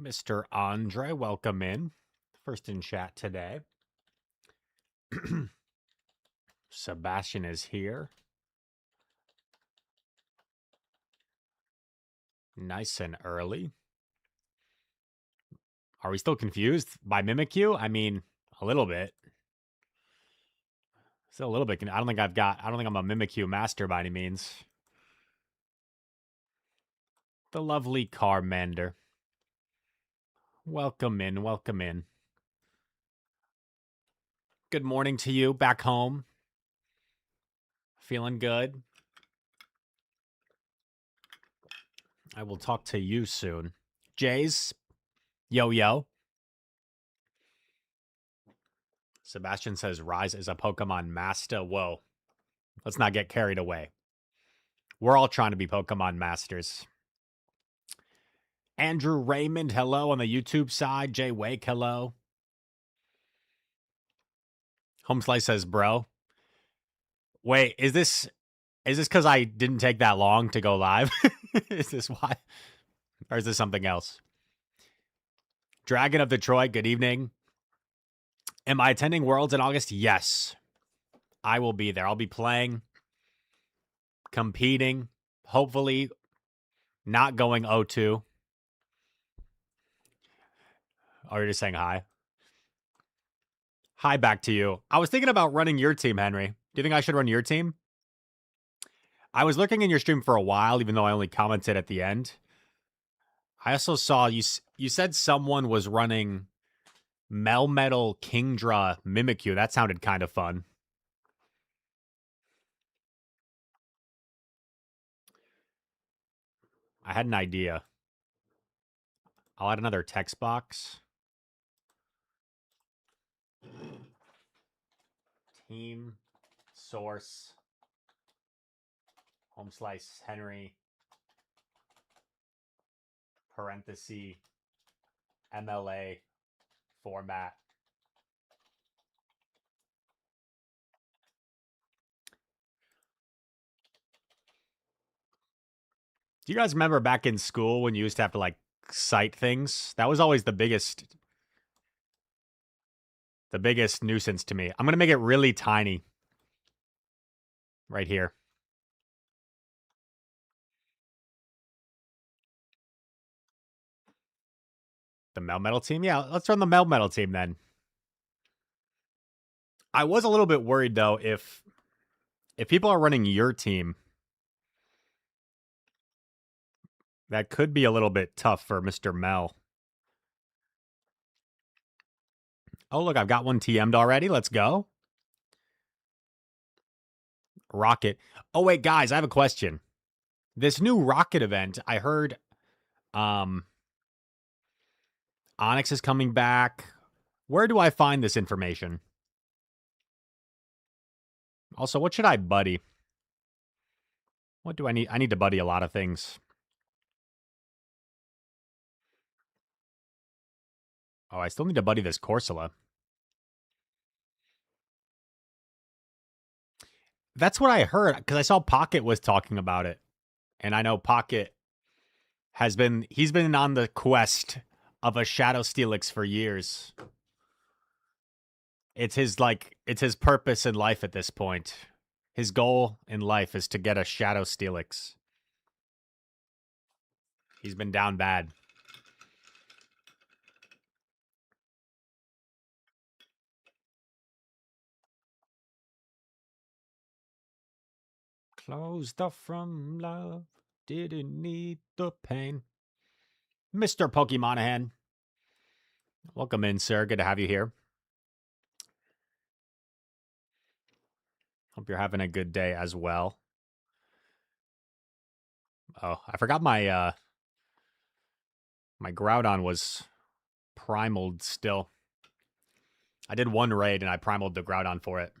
Mr. Andre, welcome in. First in chat today. Sebastian is here. Nice and early. Are we still confused by Mimikyu? I mean, a little bit. Still a little bit. I don't think I'm a Mimikyu master by any means. The lovely Carmander. Welcome in, welcome in. Good morning to you back home. Feeling good? I will talk to you soon. Jays, yo. Sebastian says Rise is a Pokemon master. Whoa. Let's not get carried away. We're all trying to be Pokemon masters. Andrew Raymond, hello on the YouTube side. Jay Wake, hello. Home Slice says, bro. Wait, is this because I didn't take that long to go live? Is this why? Or is this something else? Dragon of Detroit, good evening. Am I attending Worlds in August? Yes. I will be there. I'll be playing, competing, hopefully not going 0-2. Oh, you're just saying hi? Hi back to you. I was thinking about running your team, Henry. Do you think I should run your team? I was lurking in your stream for a while, even though I only commented at the end. I also saw you said someone was running Melmetal Kingdra Mimikyu. That sounded kind of fun. I had an idea. I'll add another text box. Team source home slice Henry parenthesis MLA format. Do you guys remember back in school when you used to have to like cite things? That was always the biggest nuisance to me. I'm going to make it really tiny right here. The Melmetal team? Yeah, let's run the Melmetal team then. I was a little bit worried though if people are running your team, that could be a little bit tough for Mr. Mel. Oh, look, I've got one TM'd already. Let's go. Rocket. Oh, wait, guys, I have a question. This new Rocket event, I heard Onyx is coming back. Where do I find this information? Also, what should I buddy? What do I need? I need to buddy a lot of things. Oh, I still need to buddy this Corsola. That's what I heard, because I saw Pocket was talking about it. And I know Pocket he's been on the quest of a Shadow Steelix for years. It's his purpose in life at this point. His goal in life is to get a Shadow Steelix. He's been down bad. Closed off from love, didn't need the pain. Mr. Pokemon, welcome in, sir. Good to have you here. Hope you're having a good day as well. Oh, I forgot my my Groudon was primaled still. I did one raid and I primaled the Groudon for it.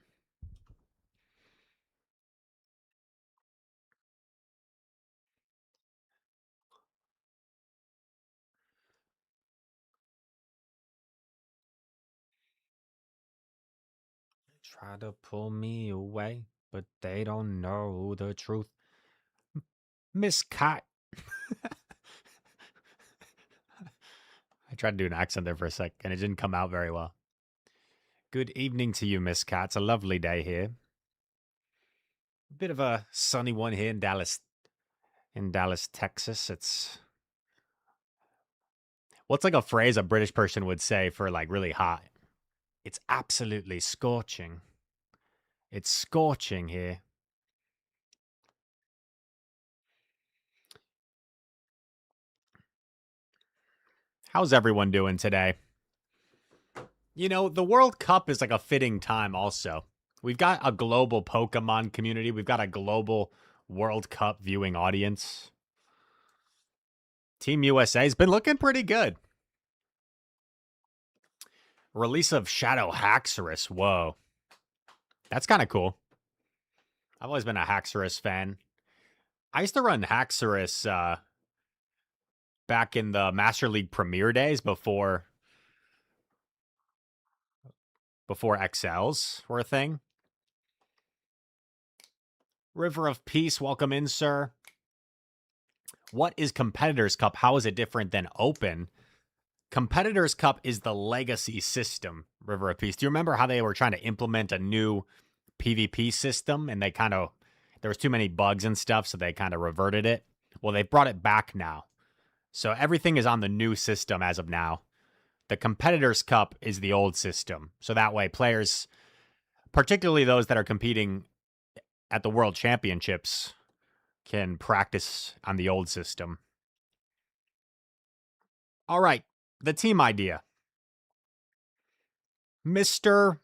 Try to pull me away, but they don't know the truth. Miss Cat. I tried to do an accent there for a sec, and it didn't come out very well. Good evening to you, Miss Cat. It's a lovely day here. A bit of a sunny one here in Dallas, Texas. It's what's like a phrase a British person would say for like really hot? It's absolutely scorching. It's scorching here. How's everyone doing today? You know, the World Cup is like a fitting time also. We've got a global Pokemon community. We've got a global World Cup viewing audience. Team USA's been looking pretty good. Release of Shadow Haxorus. Whoa. That's kind of cool. I've always been a Haxorus fan. I used to run Haxorus back in the Master League Premier days before XLs were a thing. River of Peace, welcome in, sir. What is Competitors Cup? How is it different than Open? Competitors Cup is the legacy system, River of Peace. Do you remember how they were trying to implement a new PvP system and they kind of, there was too many bugs and stuff, so they kind of reverted it? Well, they brought it back now. So everything is on the new system as of now. The Competitors Cup is the old system. So that way players, particularly those that are competing at the World Championships, can practice on the old system. All right, the team idea. Mr.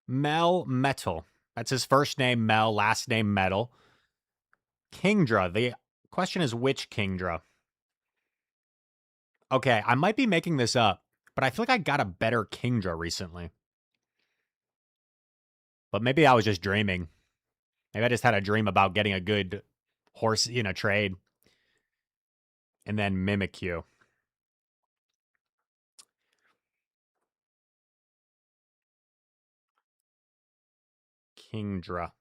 Mel Metal. That's his first name, Mel, last name Metal. Kingdra. The question is which Kingdra? Okay, I might be making this up, but I feel like I got a better Kingdra recently. But maybe I was just dreaming. Maybe I just had a dream about getting a good horse in a trade. And then Mimikyu. Kingdra.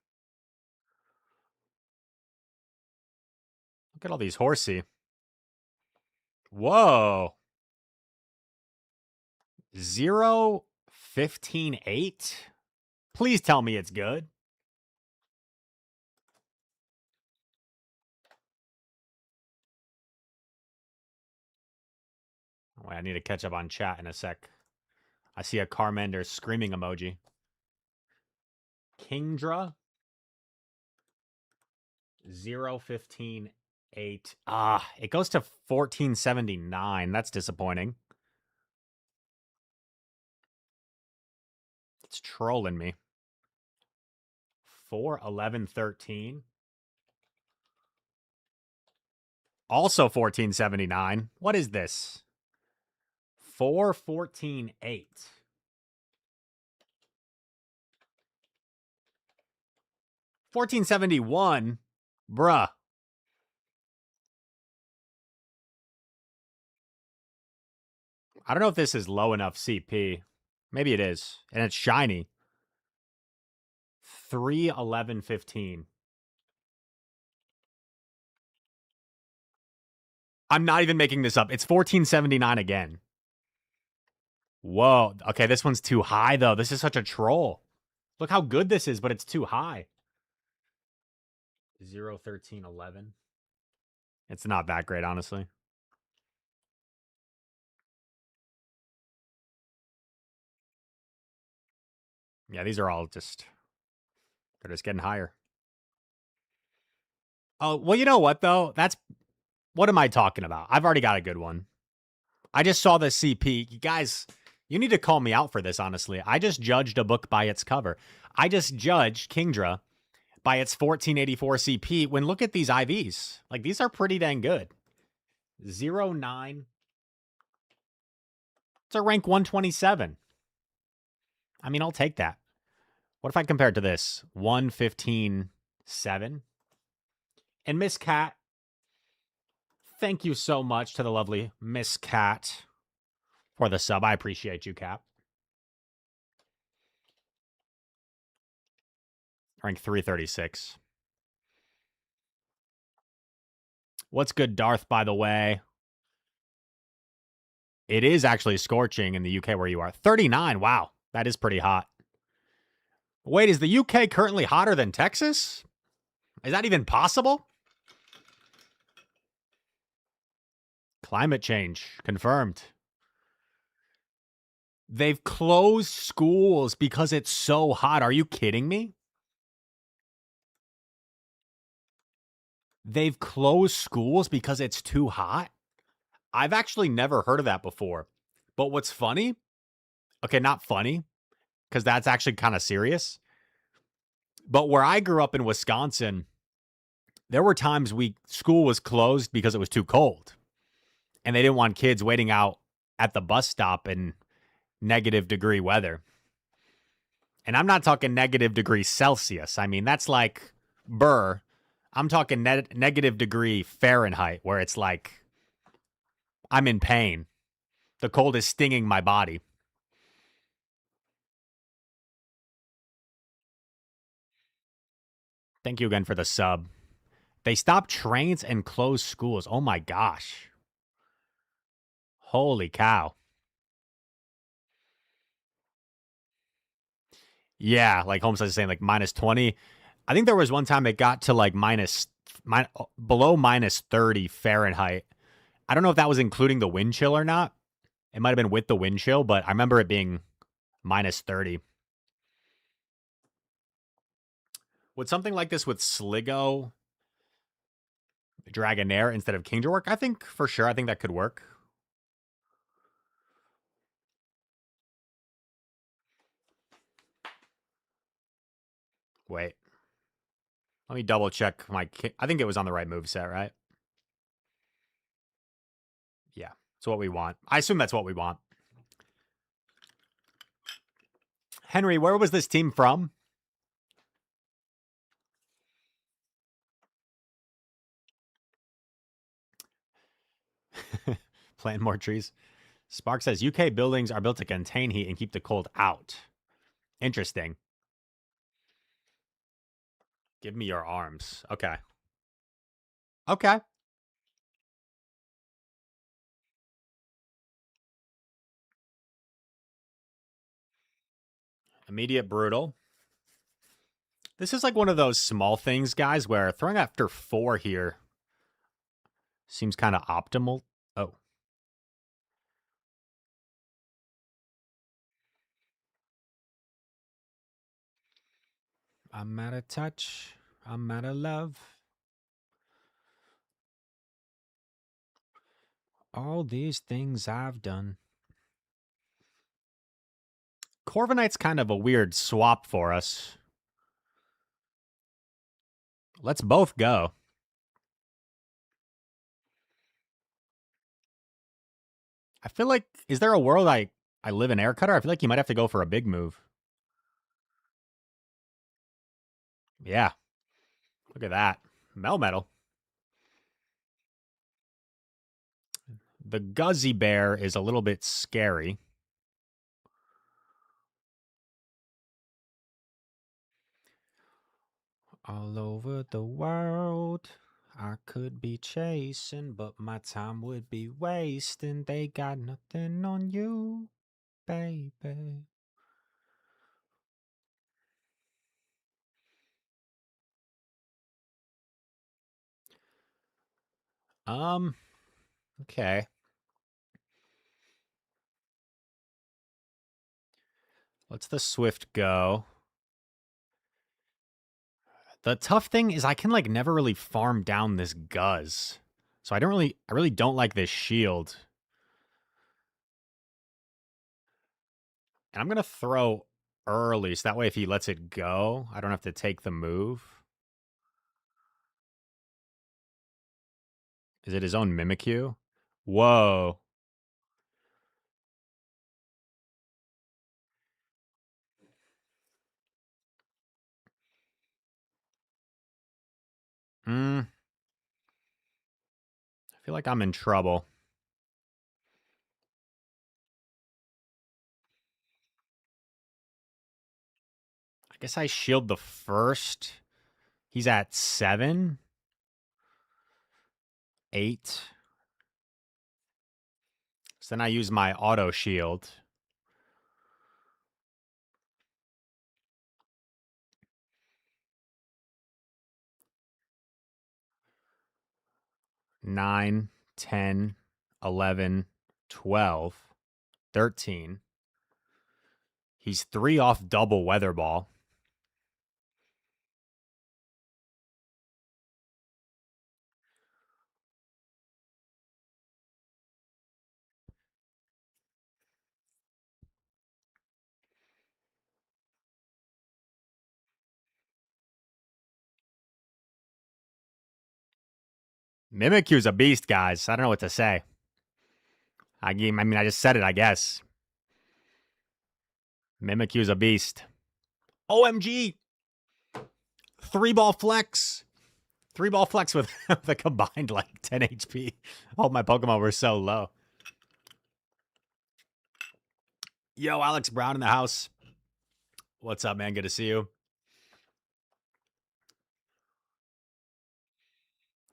Look at all these horsey. Whoa. 0, 15, 8? Please tell me it's good. Wait, I need to catch up on chat in a sec. I see a Charmander screaming emoji. Kingdra. 0, 15, 8. It goes to 1479. That's disappointing. It's trolling me. 4, 11, 13. Also 1479. What is this? 4, 14, 8. 1471? Bruh. I don't know if this is low enough CP. Maybe it is. And it's shiny. 3, 11, 15. I'm not even making this up. It's 1479 again. Whoa. Okay, this one's too high, though. This is such a troll. Look how good this is, but it's too high. 0, 13, 11. It's not that great, honestly. Yeah, these are all just... They're just getting higher. Oh, well, you know what, though? That's... What am I talking about? I've already got a good one. I just saw the CP. You guys, you need to call me out for this, honestly. I just judged a book by its cover. I just judged Kingdra by its 1484 CP when look at these IVs. Like, these are pretty dang good. 0, 9. It's a rank 127. I mean, I'll take that. What if I compare it to this? 1, 15, 7. And Miss Cat, thank you so much to the lovely Miss Cat for the sub. I appreciate you, Cap. Ranked 336. What's good, Darth, by the way? It is actually scorching in the UK where you are. 39. Wow. That is pretty hot. Wait, is the UK currently hotter than Texas? Is that even possible? Climate change confirmed. They've closed schools because it's so hot. Are you kidding me? They've closed schools because it's too hot? I've actually never heard of that before. But what's funny? Okay, not funny, because that's actually kind of serious. But where I grew up in Wisconsin, there were times school was closed because it was too cold. And they didn't want kids waiting out at the bus stop in negative degree weather. And I'm not talking negative degree Celsius. I mean, that's like burr. I'm talking negative degree Fahrenheit, where it's like I'm in pain. The cold is stinging my body. Thank you again for the sub. They stopped trains and closed schools. Oh my gosh. Holy cow. Yeah, like Holmes is saying, like minus 20. I think there was one time it got to like below minus 30 Fahrenheit. I don't know if that was including the wind chill or not. It might have been with the wind chill, but I remember it being minus 30. Would something like this with Sligo, Dragonair instead of Kingdra work? I think for sure. I think that could work. Wait. Let me double check I think it was on the right move set, right? Yeah. It's what we want. I assume that's what we want. Henry, where was this team from? Plant more trees. Spark says UK buildings are built to contain heat and keep the cold out. Interesting. Give me your arms. Okay. Okay. Immediate brutal. This is like one of those small things, guys, where throwing after 4 here seems kind of optimal. Oh. I'm out of touch. I'm out of love. All these things I've done. Corviknight's kind of a weird swap for us. Let's both go. I feel like, is there a world I live in Air Cutter? I feel like you might have to go for a big move. Yeah. Look at that. Melmetal. The Guzzy Bear is a little bit scary. All over the world, I could be chasing, but my time would be wasting. They got nothing on you, baby. Okay. Let's the Swift go. The tough thing is I can like never really farm down this Guzz. So I really don't like this shield. And I'm going to throw early so that way if he lets it go, I don't have to take the move. Is it his own Mimikyu? Whoa. I feel like I'm in trouble. guess I shield the first. He's at 7, 8. So then I use my auto shield. Nine, 10, 11, 12, 13. He's 3 off double weather ball. Mimikyu's a beast, guys. I don't know what to say. I just said it, I guess. Mimikyu's a beast. OMG! 3-ball flex. 3-ball flex with the combined like 10 HP. All my Pokemon were so low. Yo, Alex Brown in the house. What's up, man? Good to see you.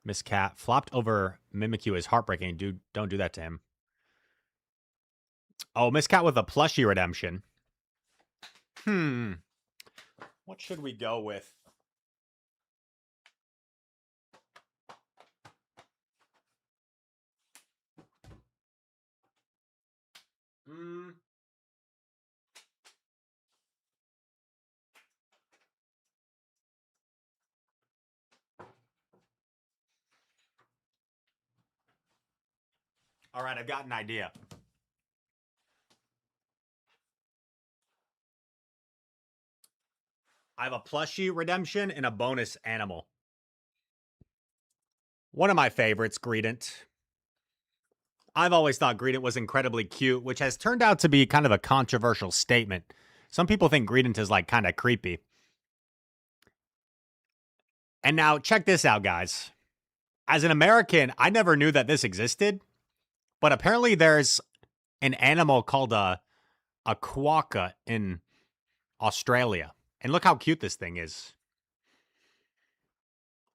Miss Cat flopped over Mimikyu is heartbreaking. Dude, don't do that to him. Oh, Miss Cat with a plushie redemption. What should we go with? All right, I've got an idea. I have a plushie redemption and a bonus animal. One of my favorites, Greedent. I've always thought Greedent was incredibly cute, which has turned out to be kind of a controversial statement. Some people think Greedent is like kind of creepy. And now check this out, guys. As an American, I never knew that this existed, but apparently there's an animal called a quokka in Australia. And look how cute this thing is.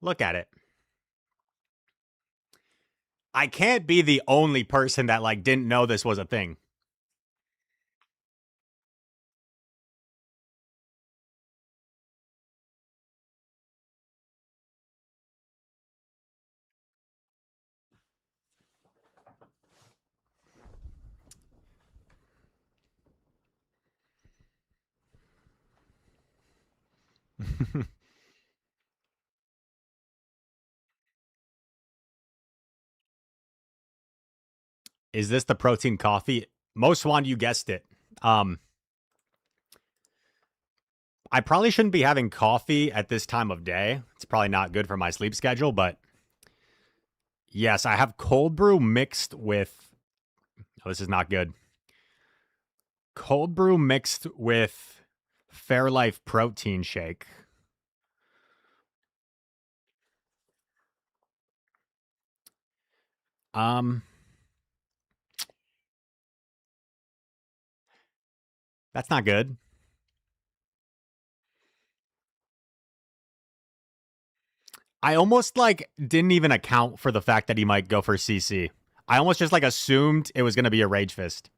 Look at it. I can't be the only person that like didn't know this was a thing. Is this the protein coffee? Most one, you guessed it. I probably shouldn't be having coffee at this time of day. It's probably not good for my sleep schedule, but yes, I have cold brew mixed with. Oh, this is not good. Cold brew mixed with Fairlife protein shake. That's not good. I almost like didn't even account for the fact that he might go for CC. I almost just like assumed it was going to be a Rage Fist.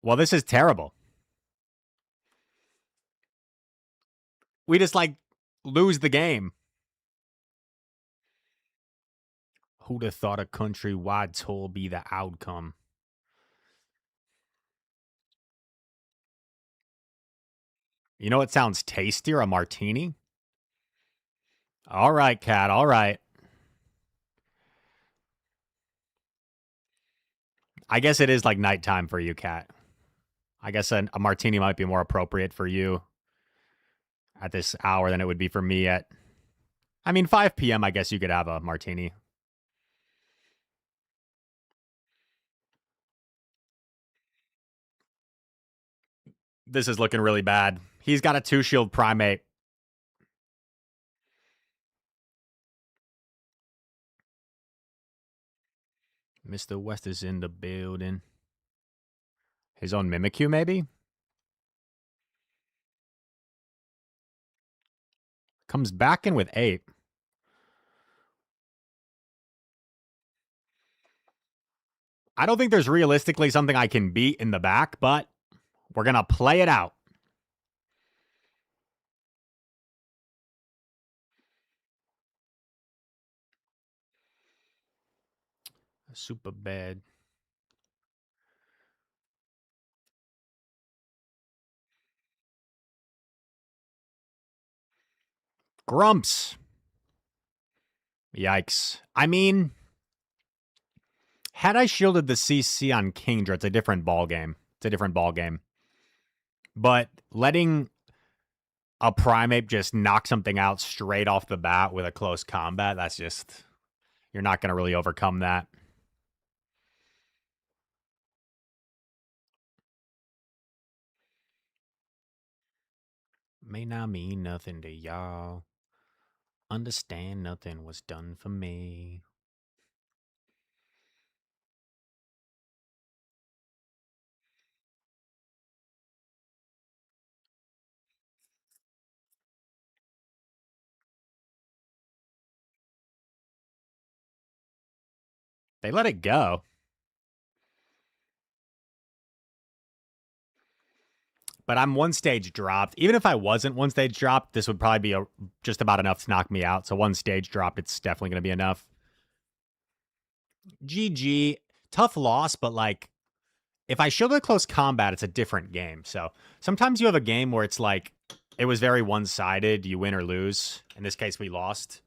Well, this is terrible. We just like lose the game. Who'd have thought a countrywide toll be the outcome? You know what sounds tastier? A martini? All right, Cat. All right. I guess it is like nighttime for you, Cat. I guess a martini might be more appropriate for you at this hour than it would be for me at. I mean, 5 p.m., I guess you could have a martini. This is looking really bad. He's got a 2-shield primate. Mr. West is in the building. His own Mimikyu, maybe? Comes back in with 8. I don't think there's realistically something I can beat in the back, but we're going to play it out. Super bad. Grumps. Yikes. I mean, had I shielded the CC on Kingdra, it's a different ball game. It's a different ball game. But letting a Primeape just knock something out straight off the bat with a close combat, that's just... You're not going to really overcome that. May not mean nothing to y'all. Understand nothing was done for me. They let it go. But I'm one stage dropped. Even if I wasn't one stage dropped, this would probably be just about enough to knock me out. So one stage dropped, it's definitely going to be enough. GG. Tough loss, but like, if I shielded close combat, it's a different game. So sometimes you have a game where it's like, it was very one-sided. You win or lose. In this case, we lost.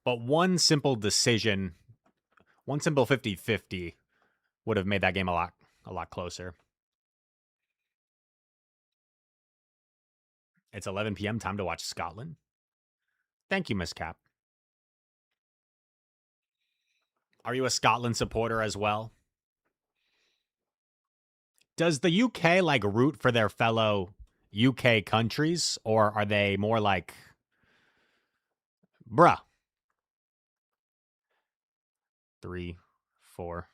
But one simple decision, one simple 50-50 would have made that game a lot closer. It's 11 p.m. Time to watch Scotland. Thank you, Miss Cap. Are you a Scotland supporter as well? Does the UK like root for their fellow UK countries, or are they more like, bruh? 3, 4.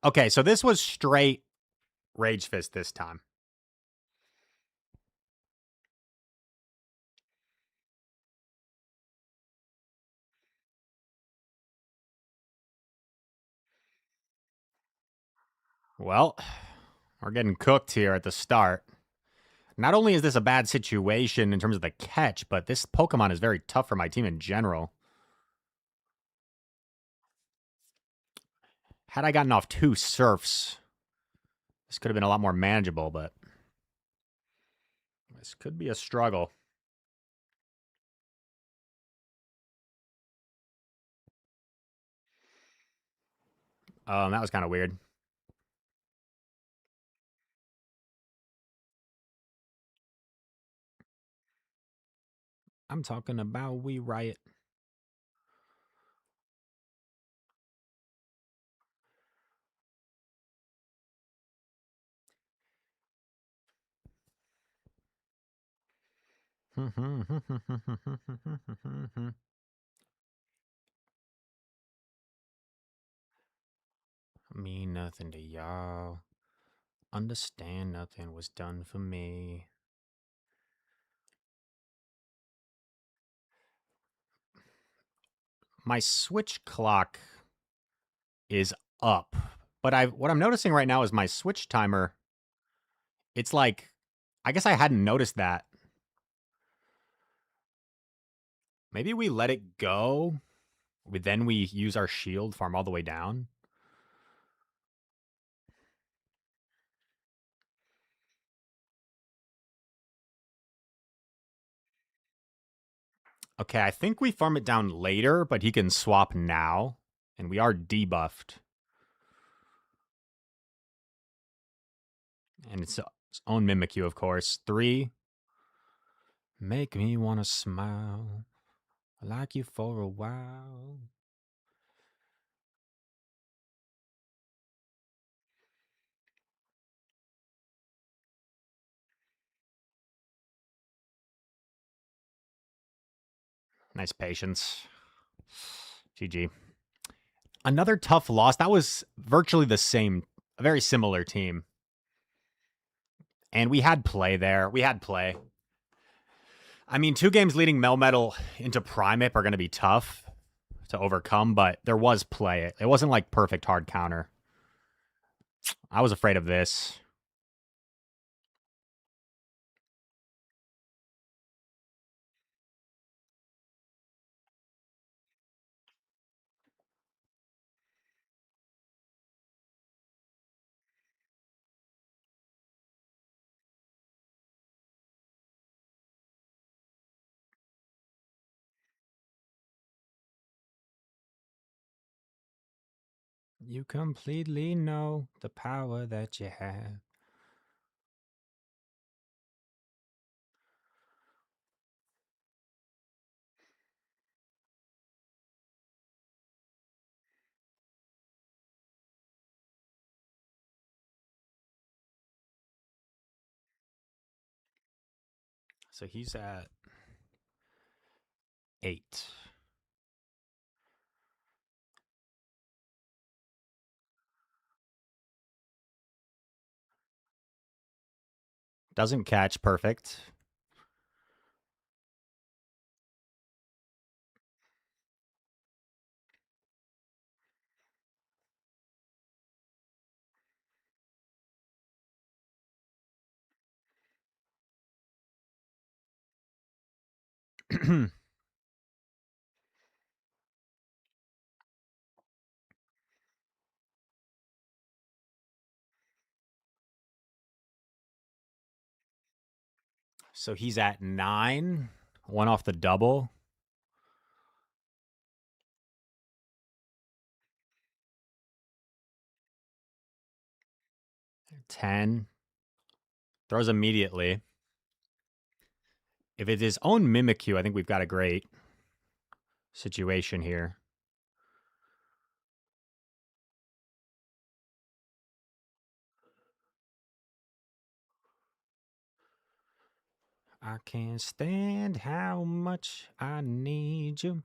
Okay, so this was straight Rage Fist this time. Well, we're getting cooked here at the start. Not only is this a bad situation in terms of the catch, but this Pokemon is very tough for my team in general. Had I gotten off 2 Surfs, this could have been a lot more manageable, but this could be a struggle. That was kind of weird. I'm talking about We Riot. Mean nothing to y'all. Understand nothing was done for me. My switch clock is up, but what I'm noticing right now is my switch timer. It's like, I guess I hadn't noticed that. Maybe we let it go, but then we use our shield, farm all the way down. Okay, I think we farm it down later, but he can swap now, and we are debuffed. And it's its own Mimikyu, of course. 3. Make me want to smile. I like you for a while. Nice patience. GG. Another tough loss. That was virtually the same, a very similar team. And we had play there. We had play. I mean, 2 games leading Melmetal into Primate are going to be tough to overcome, but there was play. It wasn't like perfect hard counter. I was afraid of this. You completely know the power that you have. So he's at 8. Doesn't catch perfect. So he's at 9. One off the double. 10. Throws immediately. If it's his own Mimikyu, I think we've got a great situation here. I can't stand how much I need you.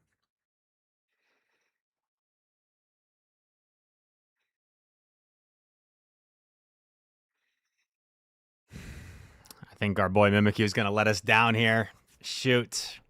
I think our boy Mimikyu is going to let us down here. Shoot.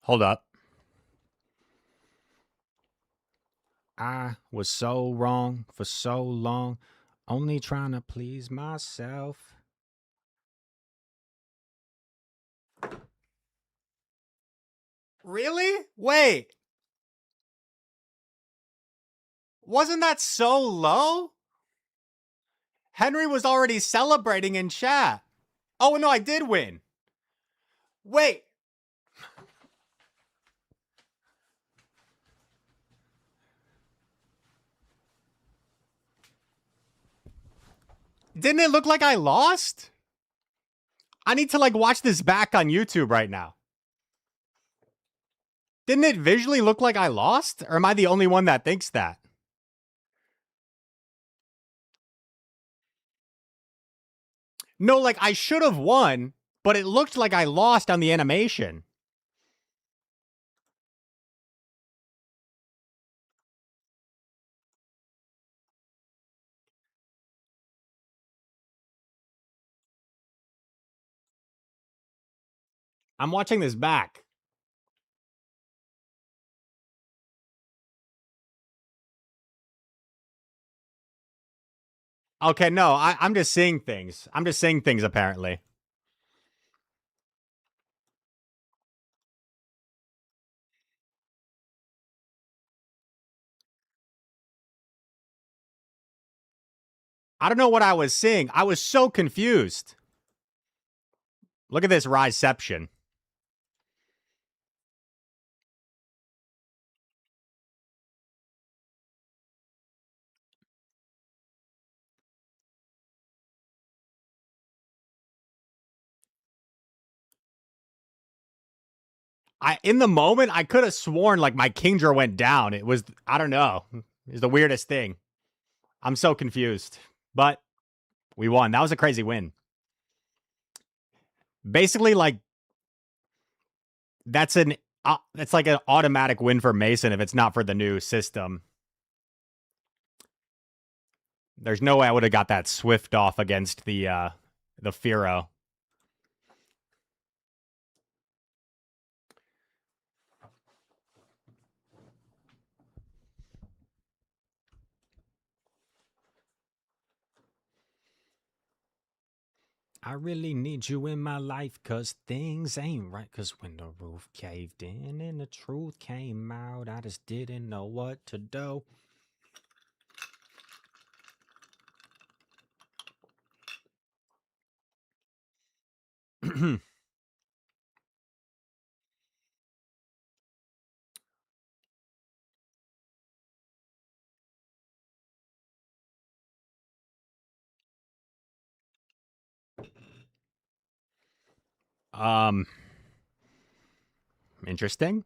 Hold up. I was so wrong for so long, only trying to please myself. Really? Wait. Wasn't that so low? Henry was already celebrating in chat. Oh, no, I did win. Wait. Didn't it look like I lost? I need to like watch this back on YouTube right now. Didn't it visually look like I lost? Or am I the only one that thinks that? No, like I should have won, but it looked like I lost on the animation. I'm watching this back. Okay, no, I'm just seeing things. I'm just seeing things apparently. I don't know what I was seeing. I was so confused. Look at this Riseception. In the moment, I could have sworn like my Kingdra went down. It was, I don't know. It's the weirdest thing. I'm so confused. But we won. That was a crazy win. Basically, like, that's like an automatic win for Mason if it's not for the new system. There's no way I would have got that Swift off against the Firo. I really need you in my life cause things ain't right. Cause when the roof caved in and the truth came out, I just didn't know what to do. um, Interesting.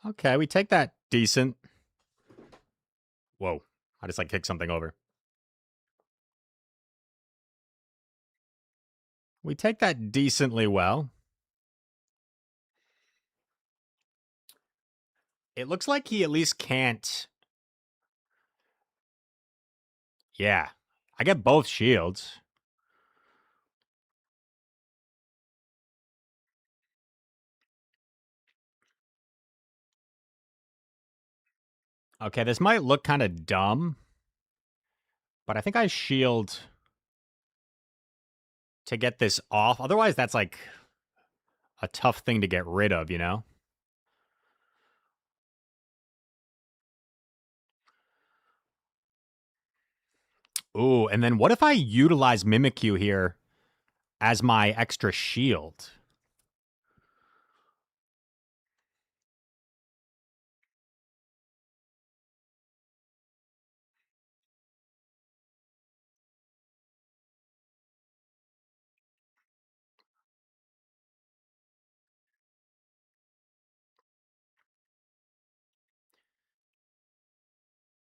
Okay, we take that decent. Whoa, I just like kicked something over. We take that decently well. It looks like he at least can't. Yeah, I get both shields. Okay, this might look kind of dumb, but I think I shield to get this off. Otherwise, that's like a tough thing to get rid of, you know? Ooh, and then what if I utilize Mimikyu here as my extra shield?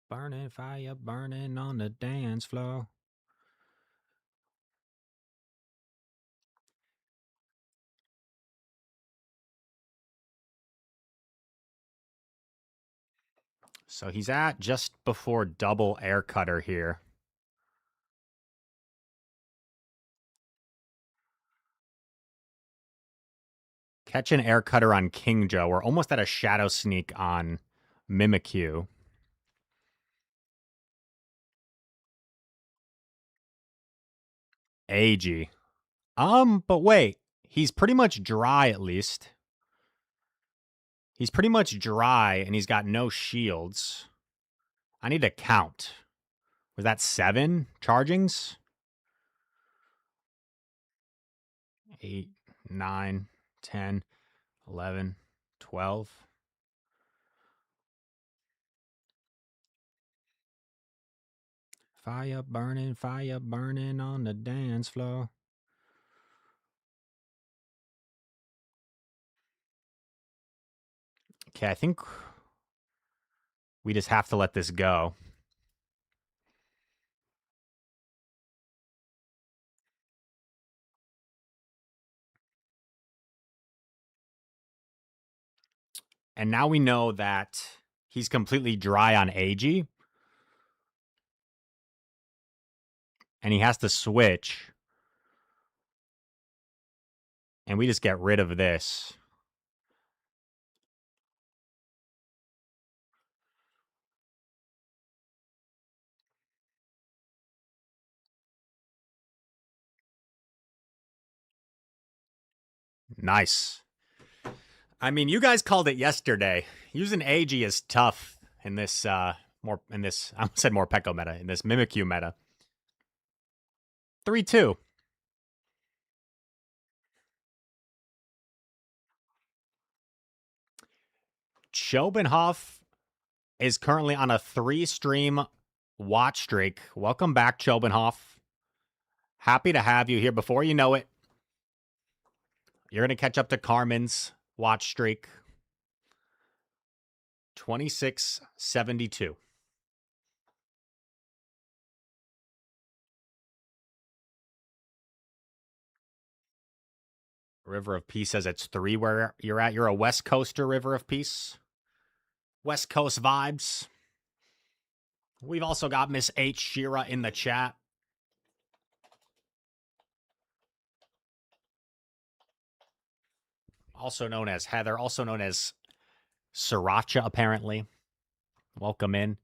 Burning fire, burning on the dance floor. So he's at just before double air cutter here. Catch an air cutter on Kingjo. We're almost at a shadow sneak on Mimikyu. AG. But wait. He's pretty much dry at least. He's pretty much dry and he's got no shields. I need to count. Was that 7 chargings? 8, 9, 10, 11, 12. Fire burning on the dance floor. Okay, I think we just have to let this go. And now we know that he's completely dry on AG. And he has to switch. And we just get rid of this. Nice. I mean, you guys called it yesterday. Using AG is tough in this I almost said more Pekko meta, in this Mimikyu meta. 3-2. Chobenhoff is currently on a 3-stream watch streak. Welcome back, Chobenhoff. Happy to have you here. Before you know it, you're going to catch up to Carmen's watch streak. 2672. River of Peace says it's 3 where you're at. You're a West Coaster, River of Peace. West Coast vibes. We've also got Miss H. Shira in the chat. Also known as Heather, also known as Sriracha, apparently. Welcome in.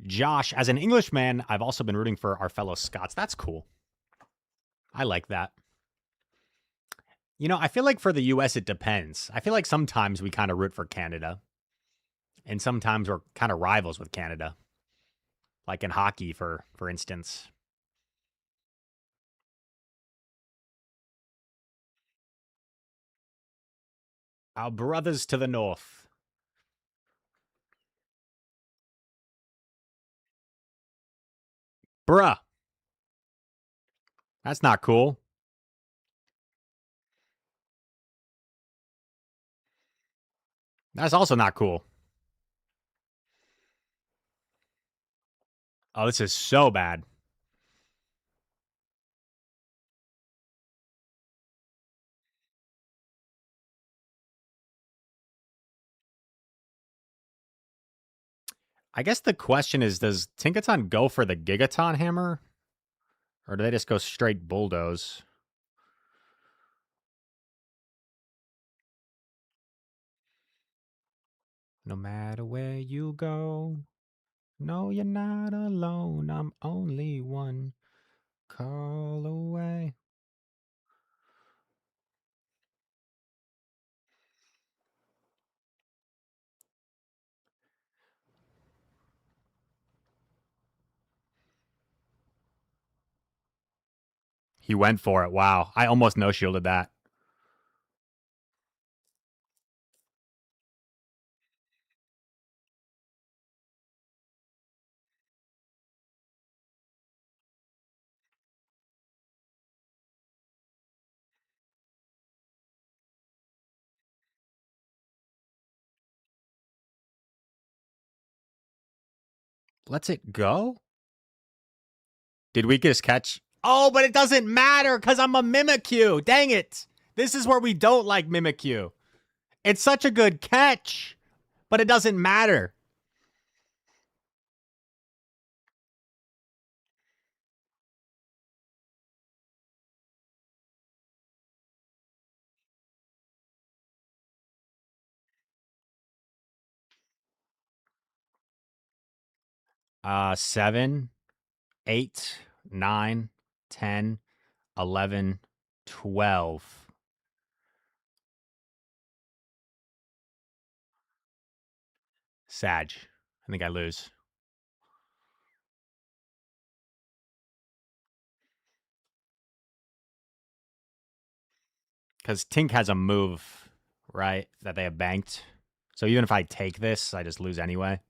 Josh, as an Englishman, I've also been rooting for our fellow Scots. That's cool. I like that. You know, I feel like for the U.S., it depends. I feel like sometimes we kind of root for Canada. And sometimes we're kind of rivals with Canada. Like in hockey, for instance. Our brothers to the north. Bruh. That's not cool. That's also not cool. Oh, this is so bad. I guess the question is, does Tinkaton go for the Gigaton hammer? Or do they just go straight bulldoze? No matter where you go, no, you're not alone. I'm only one call away. He went for it. Wow. I almost no-shielded that. Lets it go? Did we just catch? Oh, but it doesn't matter because I'm a Mimikyu. Dang it. This is where we don't like Mimikyu. It's such a good catch, but it doesn't matter. Seven, 8, 9, 10, 11, 12. Sag. I think I lose. Because Tink has a move, right, that they have banked. So even if I take this, I just lose anyway.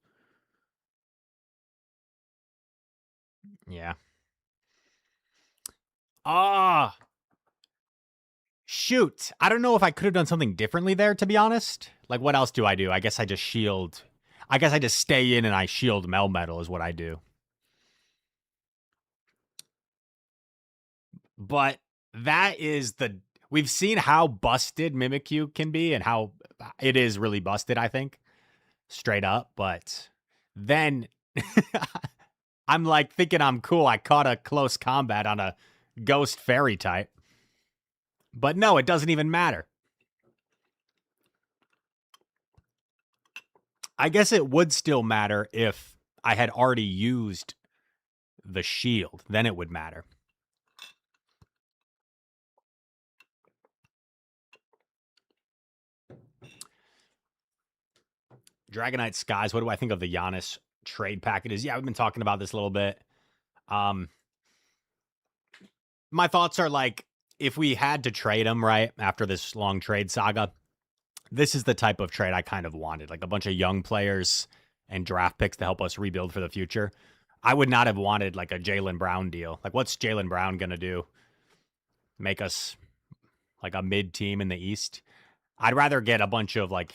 Yeah. Ah. Shoot. I don't know if I could have done something differently there, to be honest. Like, what else do? I guess I just shield. I guess I just stay in and I shield Melmetal is what I do. But that is the... We've seen how busted Mimikyu can be and how it is really busted, I think. Straight up. But then I'm like thinking I'm cool. I caught a close combat on a ghost fairy type. But no, it doesn't even matter. I guess it would still matter if I had already used the shield. Then it would matter. Dragonite Skies, what do I think of the Giannis trade packages? Yeah, we've been talking about this a little bit. My thoughts are like, if we had to trade him, right, after this long trade saga, This is the type of trade I kind of wanted, like a bunch of young players and draft picks to help us rebuild for the future. I would not have wanted like a Jaylen Brown deal. Like, what's Jaylen Brown gonna do? Make us like a mid team in the East? I'd rather get a bunch of like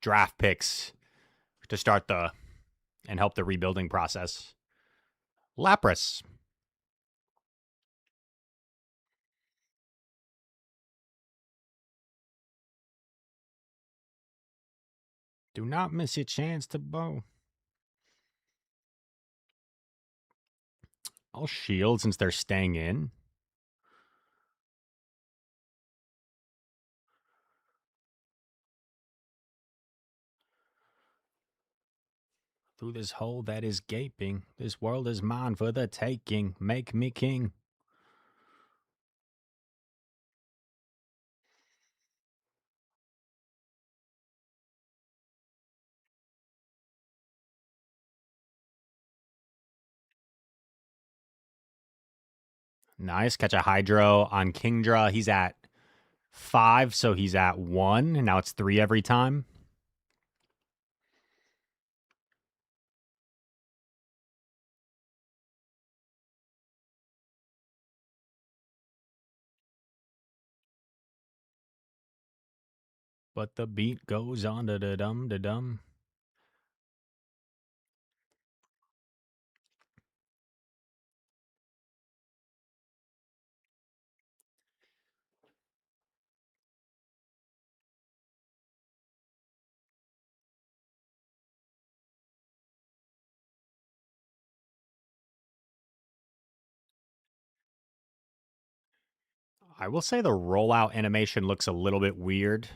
draft picks to start the and help the rebuilding process. Lapras. Do not miss your chance to bow. I'll shield since they're staying in. Through this hole that is gaping, this world is mine for the taking. Make me king. Nice. Catch a Hydro on Kingdra. He's at 5, so he's at 1. And now it's 3 every time. But the beat goes on da da dum da dum. I will say the rollout animation looks a little bit weird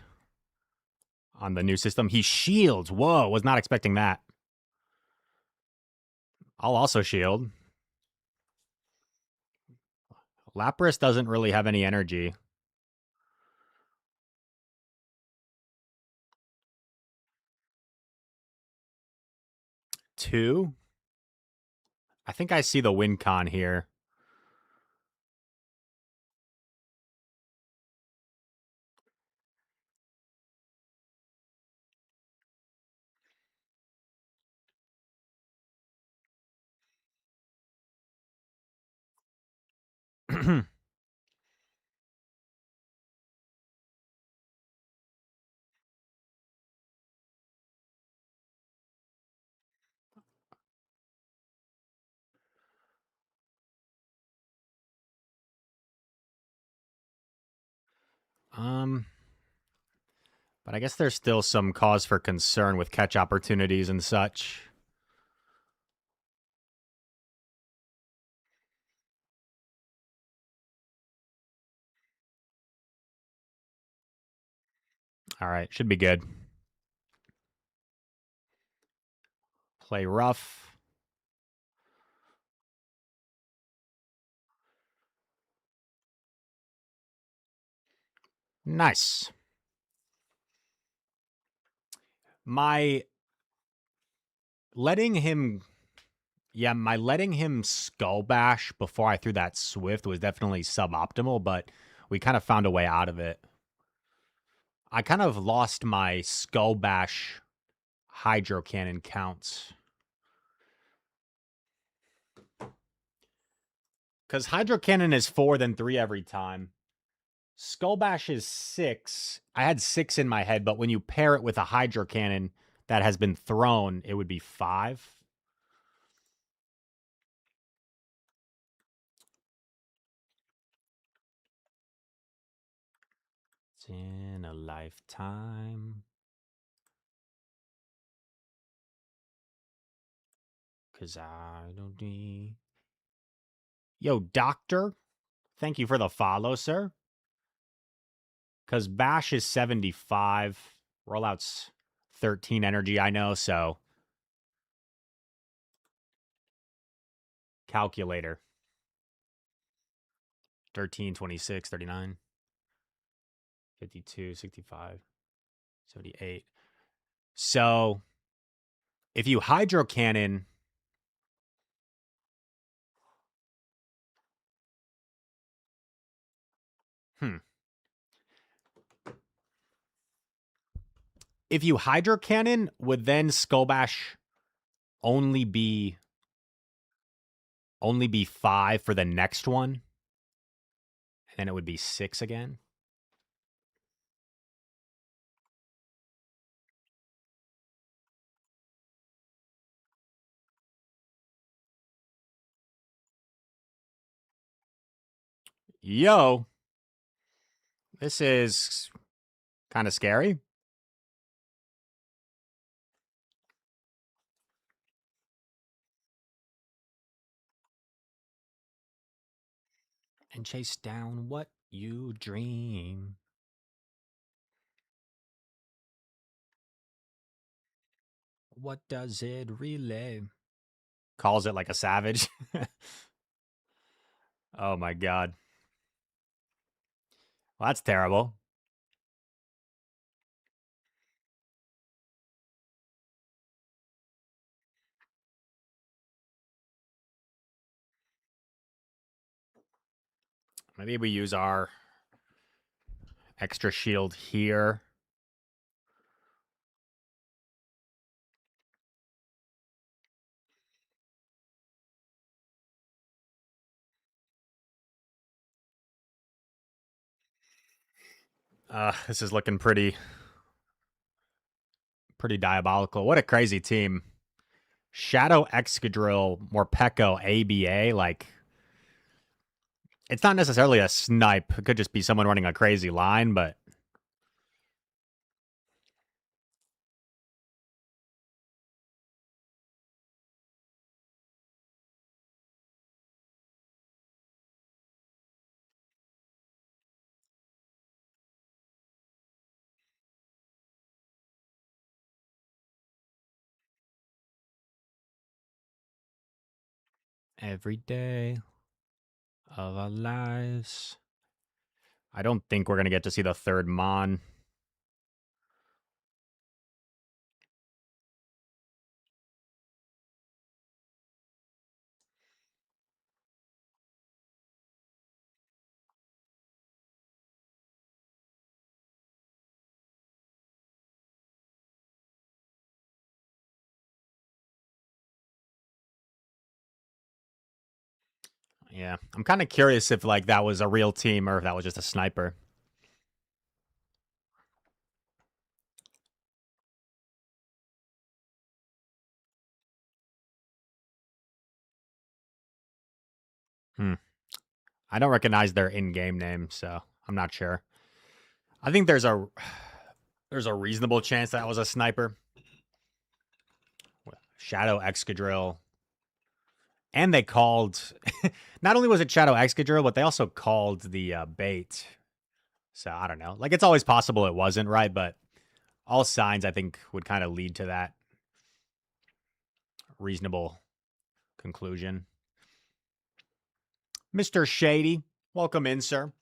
on the new system. He shields. Whoa, was not expecting that. I'll also shield. Lapras doesn't really have any energy. Two. I think I see the win con here. um, but I guess there's still some cause for concern with catch opportunities and such. All right, should be good. Play rough. Nice. My letting him my letting him skull bash before I threw that swift was definitely suboptimal, but we kind of found a way out of it. I kind of lost my skull bash hydro cannon counts. Because hydro cannon is 4, then 3 every time. Skull bash is 6. I had 6 in my head, but when you pair it with a hydro cannon that has been thrown, it would be 5. It's in a lifetime. 'Cause I don't need. Yo, doctor. Thank you for the follow, sir. Because bash is 75. Rollout's 13 energy, I know, so. Calculator. 13, 26, 39, 52, 65, 78. So if you hydro cannon. Hmm. If you Hydro Cannon, would then Skull Bash only be 5 for the next one? And then it would be 6 again? Yo, this is kind of scary. And chase down what you dream. What does it relay? Calls it like a savage. Oh my god. Well, that's terrible. Maybe we use our extra shield here. This is looking pretty diabolical. What a crazy team. Shadow Excadrill, Morpeko, ABA, like it's not necessarily a snipe. It could just be someone running a crazy line, but every day of our lives. I don't think we're going to get to see the third Mon. Yeah, I'm kind of curious if like that was a real team or if that was just a sniper. I don't recognize their in-game name, so I'm not sure. I think there's a reasonable chance that was a sniper. Shadow Excadrill. And they called not only was it Shadow Excadrill, but they also called the bait. So I don't know. Like it's always possible it wasn't, right? But all signs I think would kind of lead to that reasonable conclusion. Mr. Shady, welcome in, sir.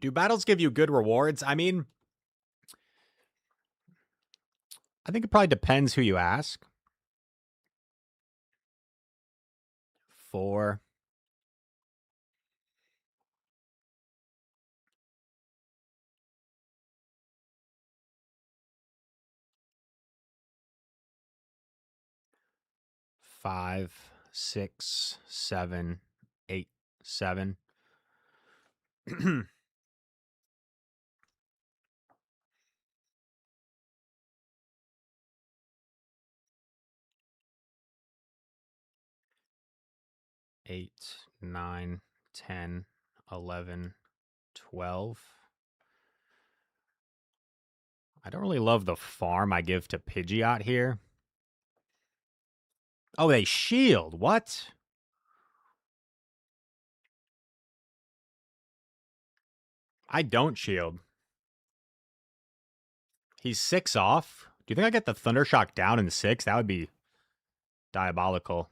Do battles give you good rewards? I mean, I think it probably depends who you ask. 4. 5, 6, 7, 8, 7. 8, 9, 10, 11, 12. I don't really love the farm I give to Pidgeot here. Oh, they shield. What? I don't shield. He's 6 off. Do you think I get the Thunder Shock down in 6? That would be diabolical.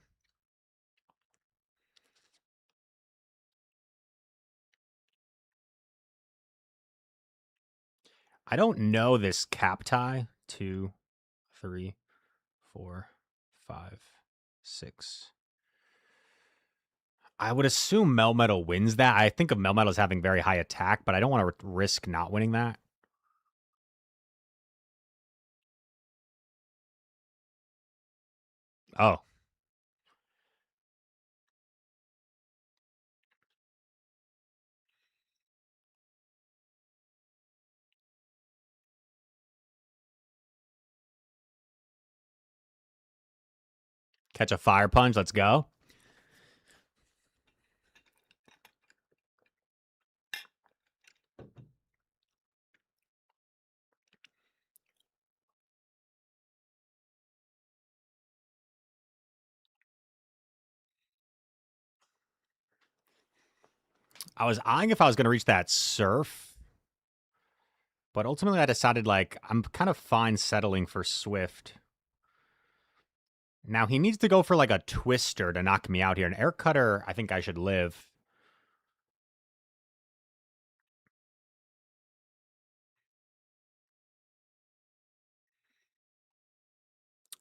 I don't know this cap tie. 2, 3, 4, 5. 6. I would assume Melmetal wins that. I think of Melmetal as having very high attack, but I don't want to risk not winning that. Oh. Catch a fire punch. Let's go. I was eyeing if I was going to reach that surf, but ultimately I decided, like, I'm kind of fine settling for Swift. Now, he needs to go for, like, a twister to knock me out here. An air cutter, I think I should live.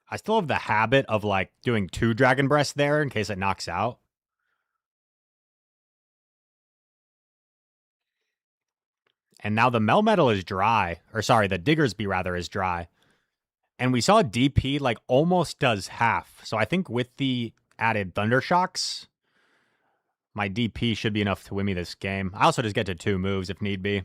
I still have the habit of, like, doing 2 Dragon Breaths there in case it knocks out. And now the Melmetal is dry. Or, sorry, the Diggersby, rather, is dry. And we saw DP, like, almost does half. So I think with the added Thunder Shocks, my DP should be enough to win me this game. I also just get to 2 moves if need be.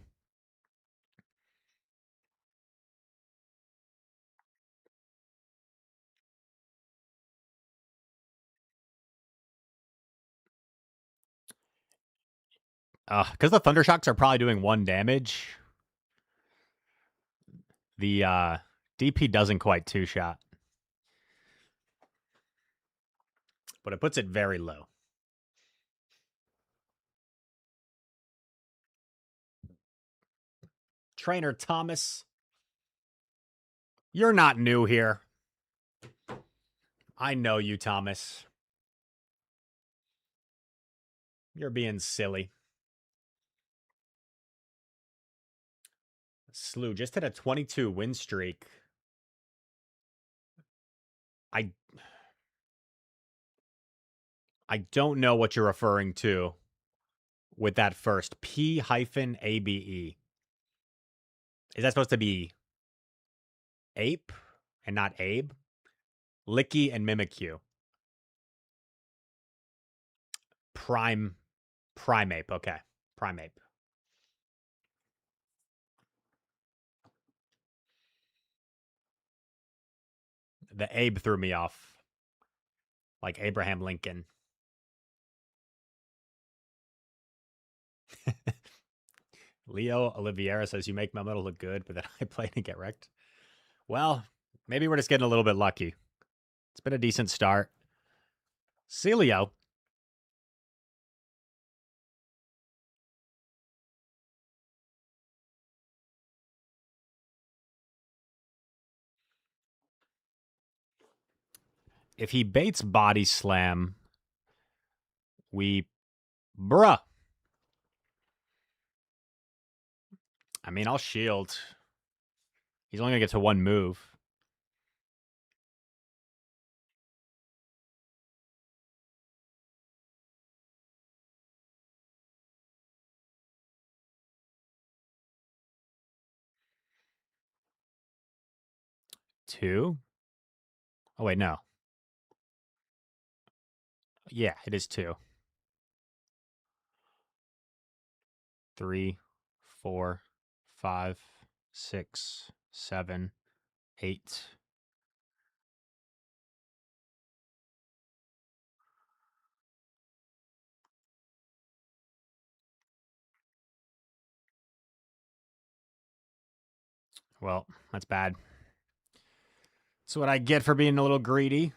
Because the Thunder Shocks are probably doing 1 damage, the DP doesn't quite 2-shot. But it puts it very low. Trainer Thomas, you're not new here. I know you, Thomas. You're being silly. Slew just hit a 22 win streak. I don't know what you're referring to with that first P-ABE. Is that supposed to be ape and not Abe? Licky and Mimikyu. Primeape. Okay. Primeape. The Abe threw me off. Like Abraham Lincoln. Leo Oliveira says, you make my metal look good, but then I play and get wrecked. Well, maybe we're just getting a little bit lucky. It's been a decent start. Celio. If he baits Body Slam, we... Bruh. I mean, I'll shield. He's only going to get to 1 move. Two? Oh, wait, no. Yeah, it is 2. 3, 4, 5, 6, 7, 8. Well, that's bad. That's what I get for being a little greedy.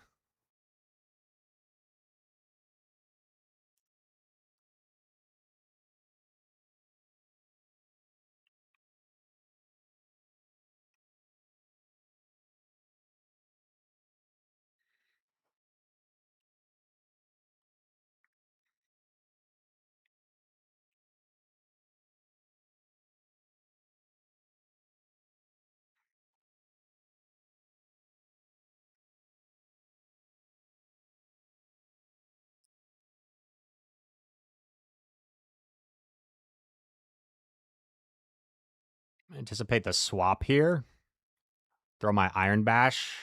Anticipate the swap here. Throw my Iron Bash.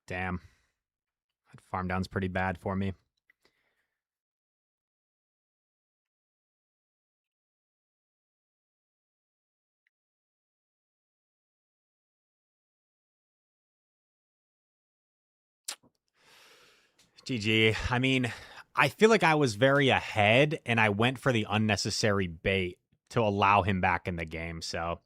Damn. That farm down's pretty bad for me. GG. I mean, I feel like I was very ahead and I went for the unnecessary bait to allow him back in the game. So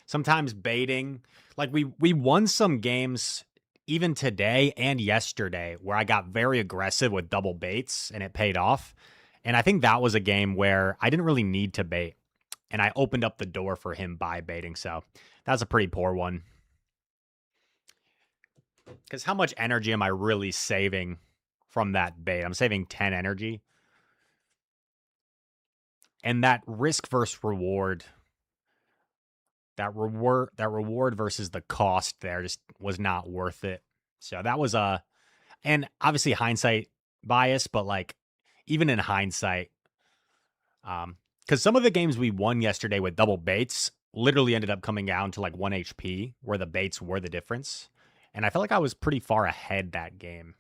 sometimes baiting, like we won some games even today and yesterday where I got very aggressive with double baits and it paid off. And I think that was a game where I didn't really need to bait and I opened up the door for him by baiting. So that's a pretty poor one. Because how much energy am I really saving from that bait? I'm saving 10 energy. And that risk versus reward, that reward versus the cost there just was not worth it. So that was and obviously hindsight bias, but like even in hindsight, because some of the games we won yesterday with double baits literally ended up coming down to like 1 HP, where the baits were the difference. And I felt like I was pretty far ahead that game,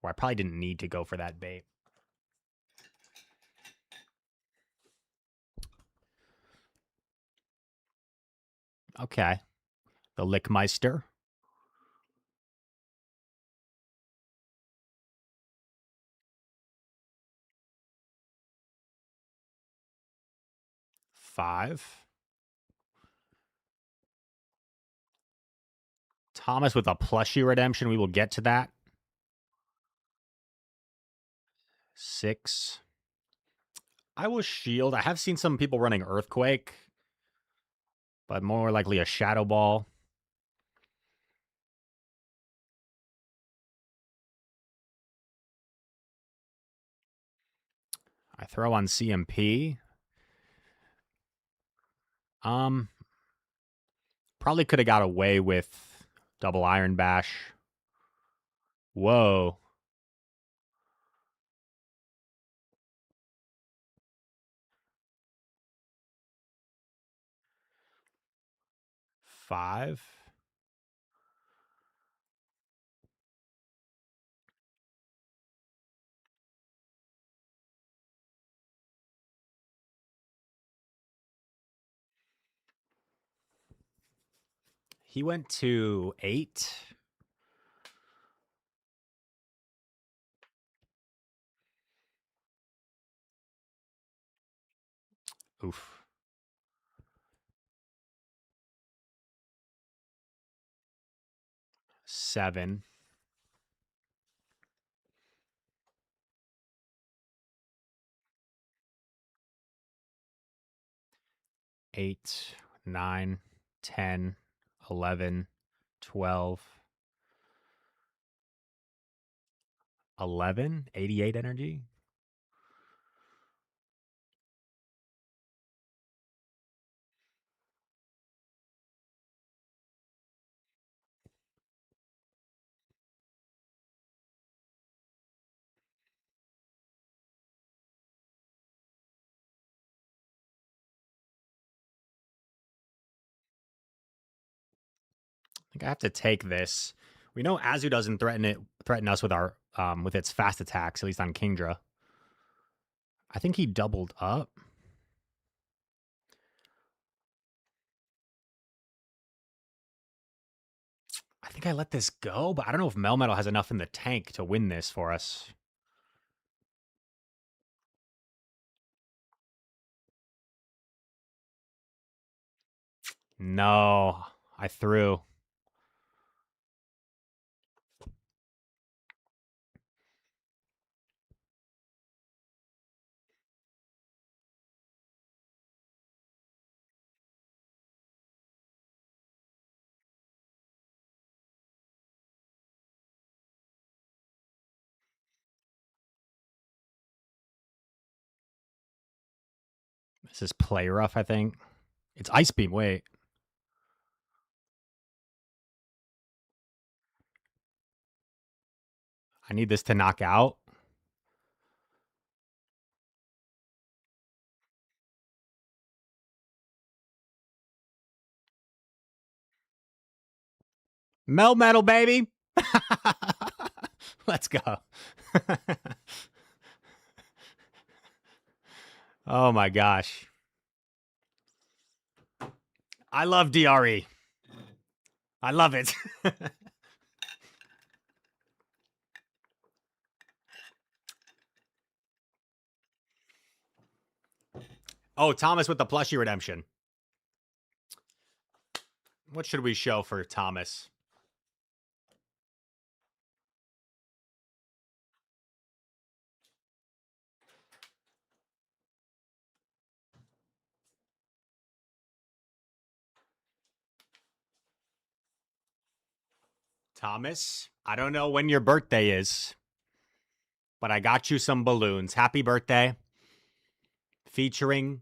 where I probably didn't need to go for that bait. Okay. The Lickmeister. 5. Thomas with a plushie redemption. We will get to that. 6. I will shield. I have seen some people running Earthquake, but more likely a Shadow Ball. I throw on CMP. Probably could have got away with double Iron Bash. Whoa. Five. He went to 8. Oof. 7. 8, 9, 10, 11, 12, 11, 88 energy. I think I have to take this. We know Azu doesn't threaten us with our with its fast attacks, at least on Kingdra. I think he doubled up. I think I let this go, but I don't know if Melmetal has enough in the tank to win this for us. No, I threw. This is Play Rough, I think. It's Ice Beam. Wait. I need this to knock out. Melt Metal, baby. Let's go. Oh my gosh. I love DRE. I love it. Oh, Thomas with the plushie redemption. What should we show for Thomas? Thomas, I don't know when your birthday is, but I got you some balloons. Happy birthday. Featuring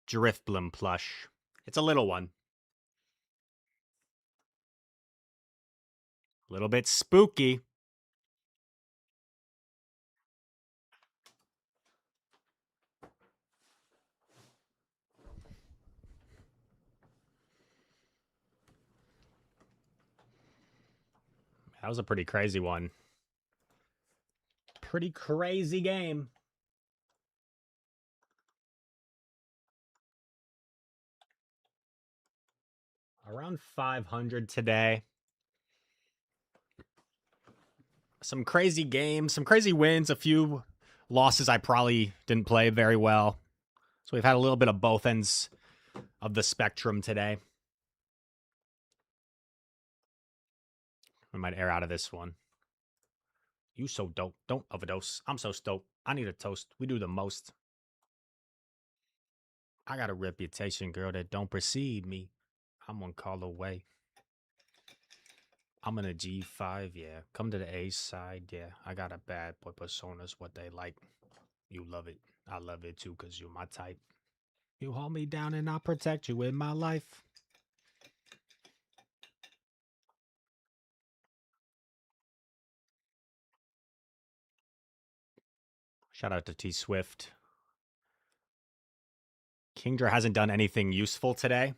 Driftblim plush. It's a little one. A little bit spooky. That was a pretty crazy one. Pretty crazy game. Around 500 today. Some crazy games, some crazy wins, a few losses I probably didn't play very well. So we've had a little bit of both ends of the spectrum today. I might air out of this one. You so dope. Don't overdose. I'm so stoked. I need a toast. We do the most. I got a reputation, girl, that don't precede me. I'm one call away. I'm in a G5, yeah. Come to the A side, yeah. I got a bad boy persona's what they like. You love it. I love it too, cause you're my type. You hold me down and I'll protect you in my life. Shout out to T Swift. Kingdra hasn't done anything useful today.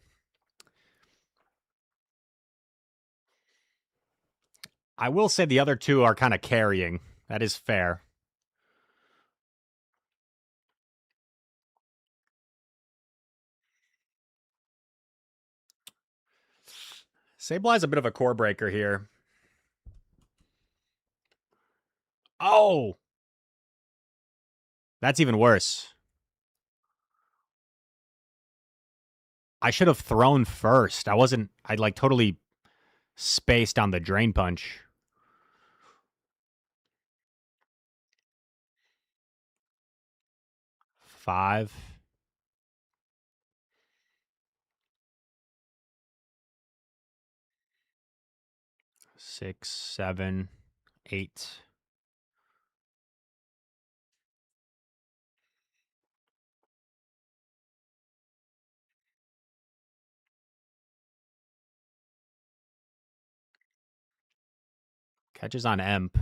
I will say the other two are kind of carrying. That is fair. Sablei's a bit of a core breaker here. Oh! That's even worse. I should have thrown first. I like totally spaced on the drain punch. Five. 6, 7, 8. Catches on Emp.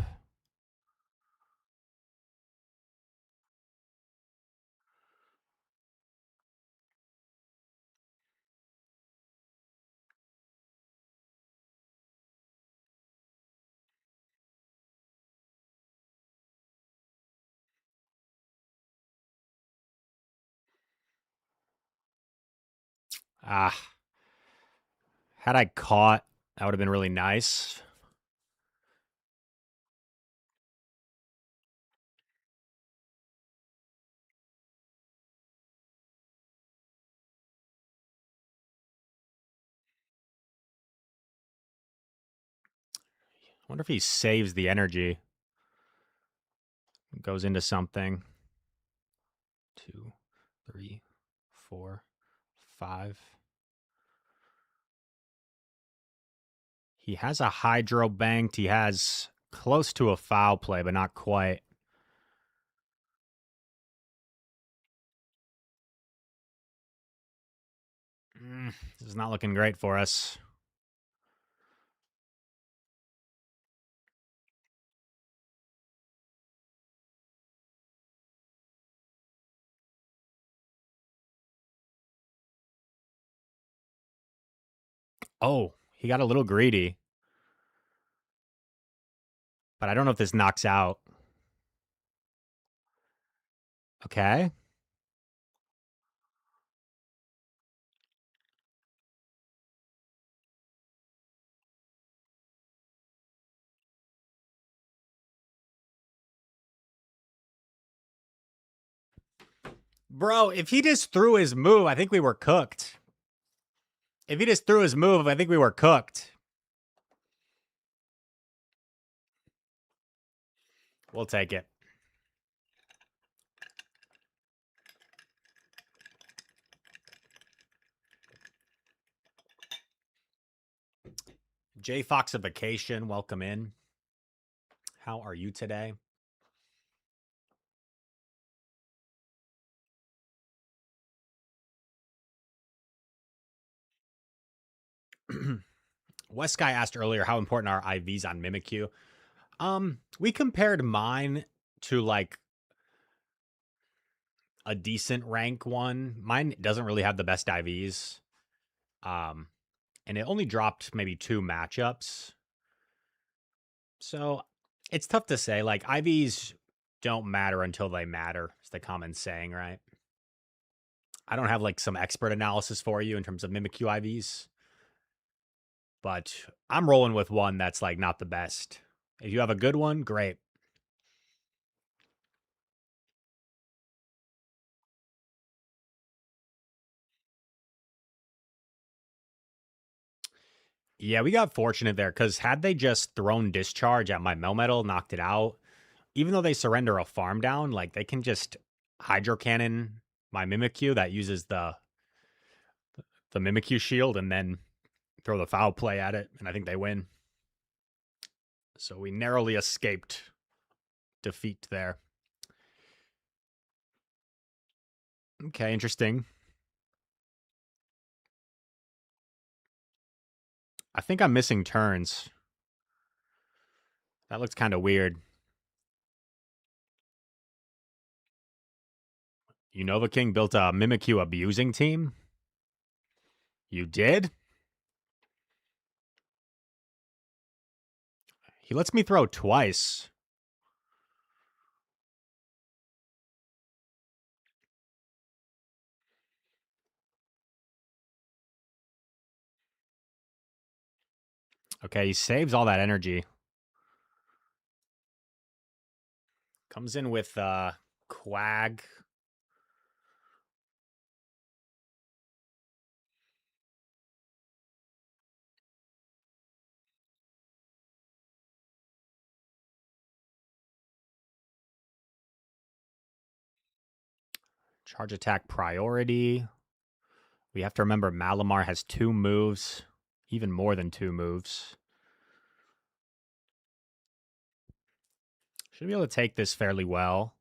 Ah. Had I caught, that would have been really nice. I wonder if he saves the energy. Goes into something. 2, 3, 4, 5. He has a hydro banked. He has close to a foul play, but not quite. This is not looking great for us. Oh, he got a little greedy. But I don't know if this knocks out. Okay. Bro, if he just threw his move, I think we were cooked. If he just threw his move, I think we were cooked. We'll take it. J Foxification, welcome in. How are you today? West Guy asked earlier how important are IVs on Mimikyu. We compared mine to like a decent rank one. Mine doesn't really have the best IVs. Um, and it only dropped maybe 2 matchups. So it's tough to say. Like IVs don't matter until they matter. It's the common saying, right? I don't have like some expert analysis for you in terms of Mimikyu IVs, but I'm rolling with one that's like not the best. If you have a good one, great. Yeah, we got fortunate there because had they just thrown discharge at my Melmetal, knocked it out, even though they surrender a farm down, like they can just hydro cannon my Mimikyu that uses the Mimikyu shield and then throw the foul play at it, and I think they win. So we narrowly escaped defeat there. Okay, interesting. I think I'm missing turns. That looks kind of weird. Unova King built a Mimikyu abusing team? You did? He lets me throw twice. Okay, he saves all that energy. Comes in with Quag. Charge attack priority. We have to remember Malamar has 2 moves, even more than 2 moves. Should be able to take this fairly well.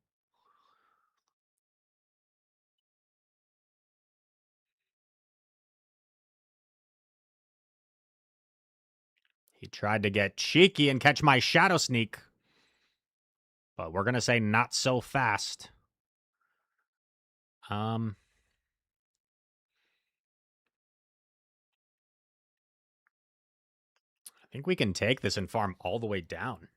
He tried to get cheeky and catch my Shadow Sneak. But we're going to say not so fast. I think we can take this and farm all the way down.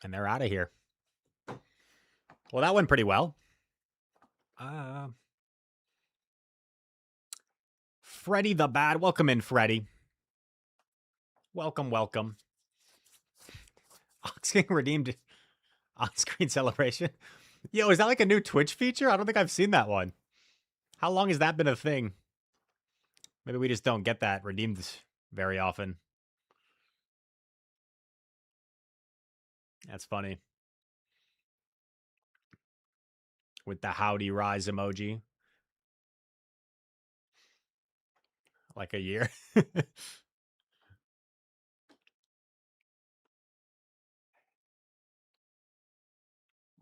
And they're out of here. Well, that went pretty well. Freddy the Bad. Welcome in, Freddy. Welcome, welcome. Ox King redeemed on-screen celebration. Yo, is that like a new Twitch feature? I don't think I've seen that one. How long has that been a thing? Maybe we just don't get that redeemed very often. That's funny. With the howdy rise emoji. Like a year.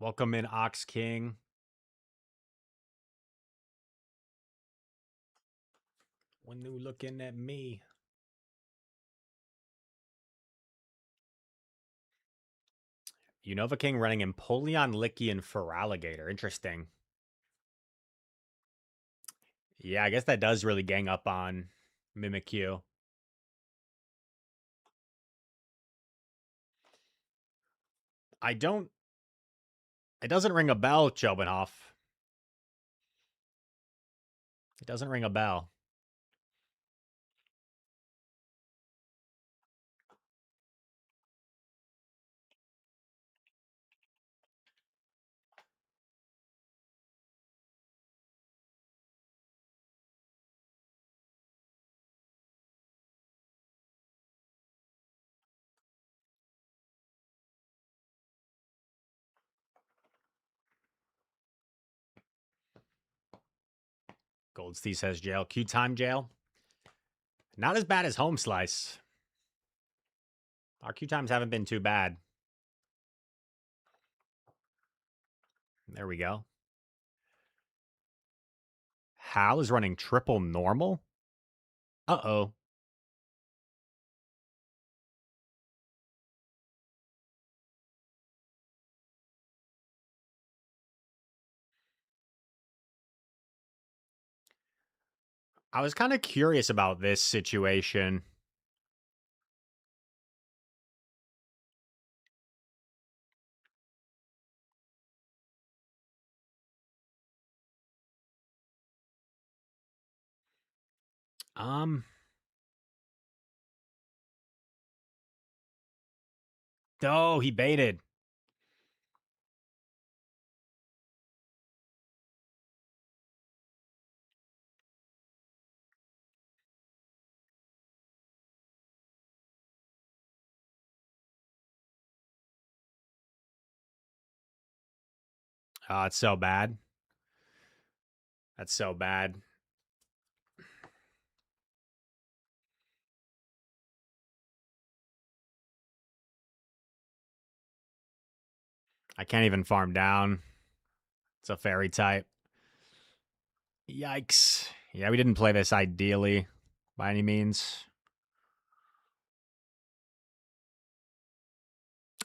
Welcome in, Ox King. When you looking at me. Unova King running Empoleon, Licky, and Feraligatr. Interesting. Yeah, I guess that does really gang up on Mimikyu. I don't... It doesn't ring a bell, Chobenhoff. It doesn't ring a bell. Goldstein says jail. Q time jail. Not as bad as Home Slice. Our Q times haven't been too bad. There we go. Hal is running triple normal. Uh-oh. I was kind of curious about this situation. Oh, he baited. Oh, it's so bad. That's so bad. I can't even farm down. It's a fairy type. Yikes. Yeah, we didn't play this ideally by any means.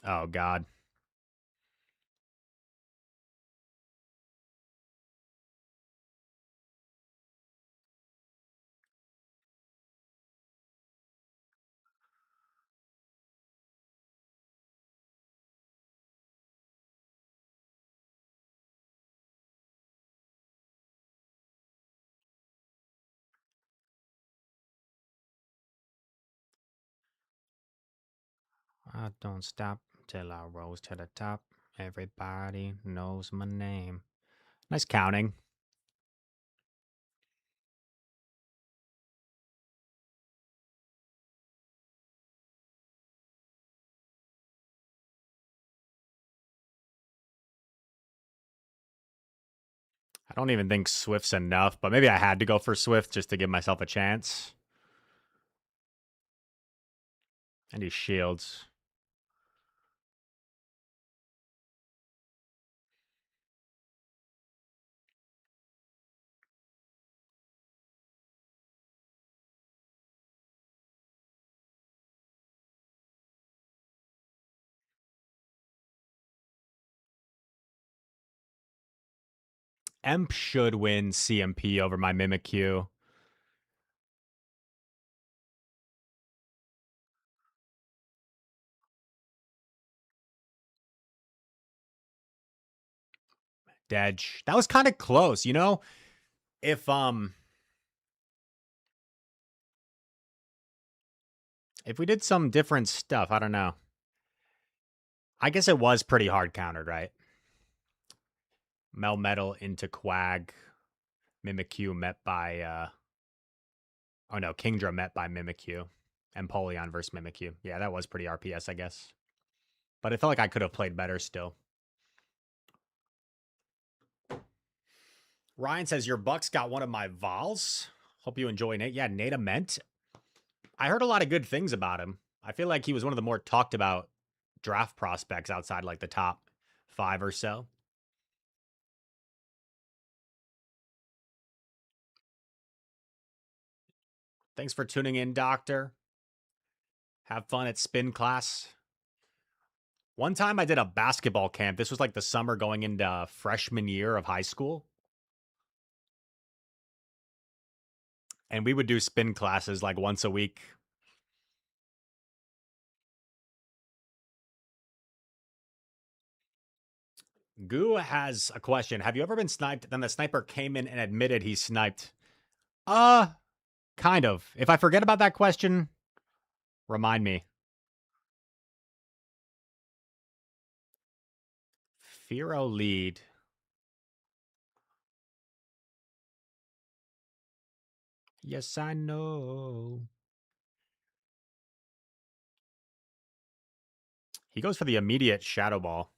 Oh, God. I don't stop till I rose to the top. Everybody knows my name. Nice counting. I don't even think Swift's enough, but maybe I had to go for Swift just to give myself a chance. And he shields. Emp should win CMP over my Mimikyu. Dedge. That was kind of close, you know? If we did some different stuff, I don't know. I guess it was pretty hard countered, right? Melmetal into Quag. Mimikyu met by oh no, Kingdra met by Mimikyu. Empoleon versus Mimikyu. Yeah, that was pretty RPS, I guess. But it felt like I could have played better still. Ryan says, your Bucks got one of my Vols. Hope you enjoy Nate. Yeah, Nate Ament. I heard a lot of good things about him. I feel like he was one of the more talked about draft prospects outside like the top 5 or so. Thanks for tuning in, Doctor. Have fun at spin class. One time I did a basketball camp. This was like the summer going into freshman year of high school. And we would do spin classes like once a week. Goo has a question. Have you ever been sniped? Then the sniper came in and admitted he sniped. Kind of. If I forget about that question, remind me. Firo lead. Yes, I know. He goes for the immediate shadow ball.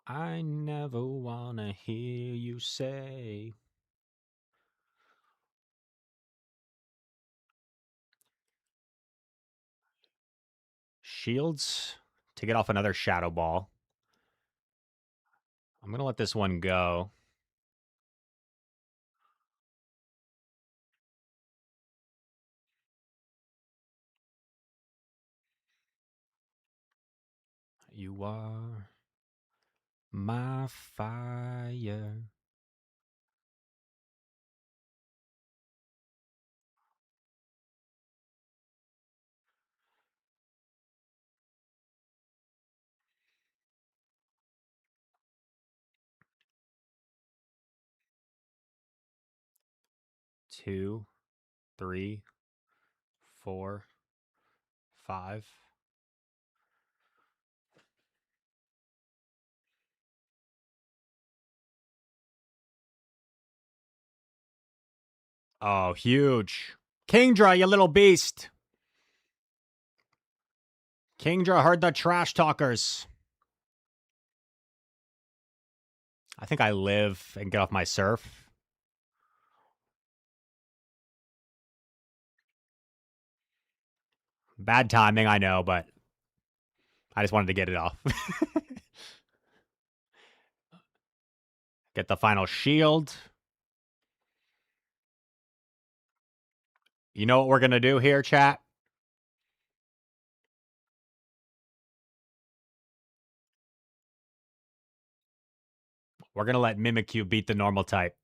I never wanna hear you say. Shields to get off another shadow ball. I'm going to let this one go. You are my fire. Two, three, 4, 5. Oh, huge. Kingdra, you little beast. Kingdra heard the trash talkers. I think I live and get off my surf. Bad timing, I know, but I just wanted to get it off. Get the final shield. You know what we're going to do here, chat? We're going to let Mimikyu beat the normal type.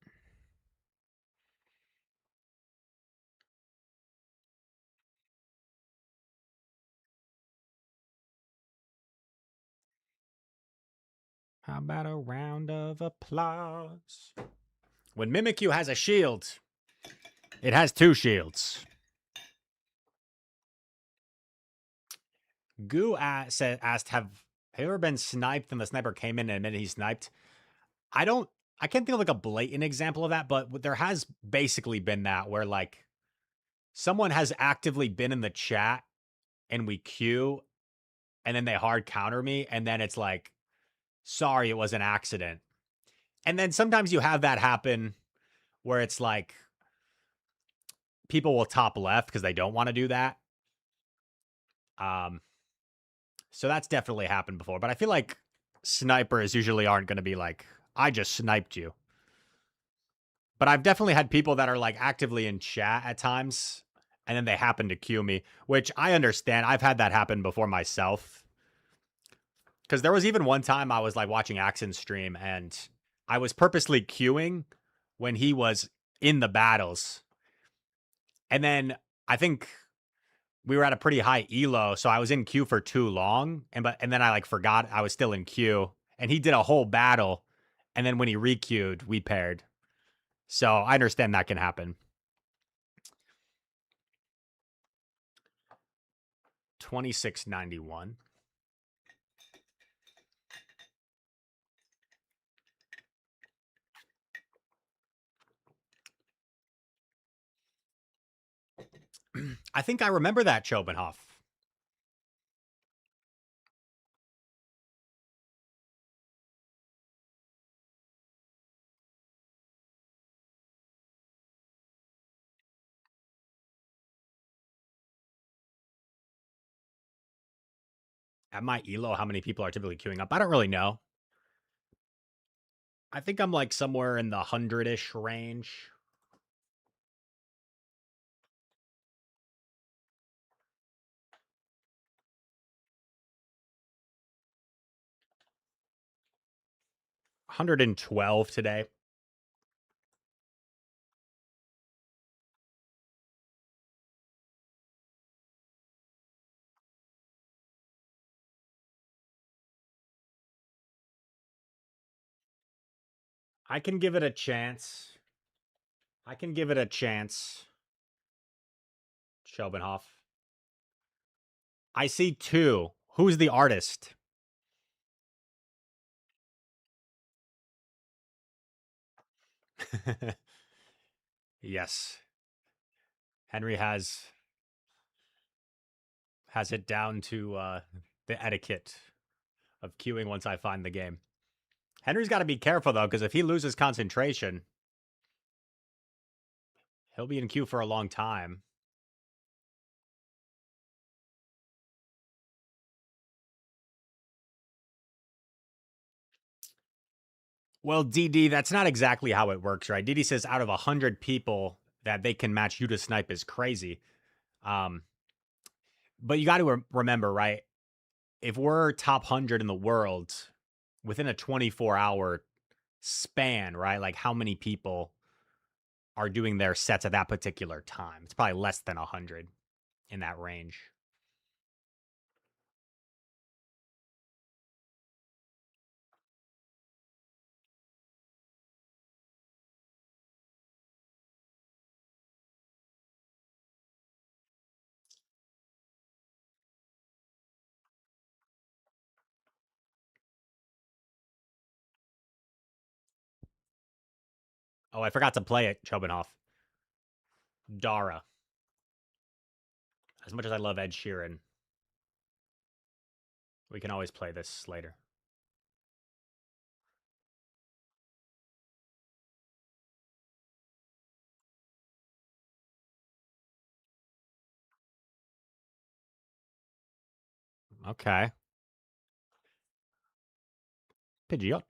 How about a round of applause? When Mimikyu has a shield, it has 2 shields. Goo asked, have you ever been sniped and the sniper came in and admitted he sniped? I can't think of like a blatant example of that, but there has basically been that where like someone has actively been in the chat and we queue and then they hard counter me and then it's like, sorry, it was an accident. And then sometimes you have that happen where it's like people will top left because they don't want to do that. So that's definitely happened before, but I feel like snipers usually aren't going to be like, I just sniped you. But I've definitely had people that are like actively in chat at times and then they happen to queue me, which I understand. I've had that happen before myself. Because there was even one time I was like watching Axon's stream and I was purposely queuing when he was in the battles. And then I think we were at a pretty high elo, so I was in queue for too long, and then I like forgot I was still in queue, and he did a whole battle, and then when he requeued, we paired. So I understand that can happen. 2691. I think I remember that, Chobenhoff. At my elo, how many people are typically queuing up? I don't really know. I think I'm like somewhere in the 100-ish range. $112 today. I can give it a chance. I can give it a chance. Schobenhoff. I see two. Who's the artist? Yes. Henry has it down to the etiquette of queuing once I find the game. Henry's got to be careful though, because if he loses concentration, he'll be in queue for a long time. Well, DD, that's not exactly how it works, right? DD says out of 100 people that they can match you to snipe is crazy. Um, but you got to remember, right? If we're top 100 in the world within a 24-hour span, right? Like how many people are doing their sets at that particular time? It's probably less than 100 in that range. Oh, I forgot to play it, Chobanhoff. Dara. As much as I love Ed Sheeran, we can always play this later. Okay. Pidgeot.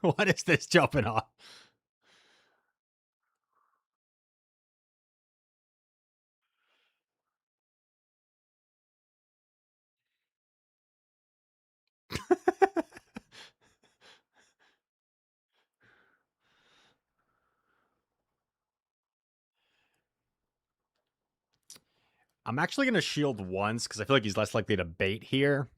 What is this jumping off? I'm actually going to shield once because I feel like he's less likely to bait here.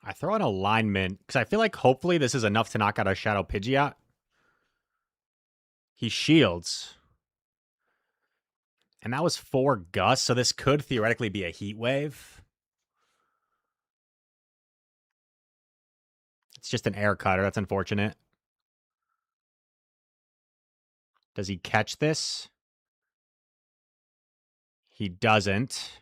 I throw an alignment because I feel like hopefully this is enough to knock out a Shadow Pidgeot. He shields. And that was 4 Gust, so this could theoretically be a Heat Wave. It's just an air cutter. That's unfortunate. Does he catch this? He doesn't.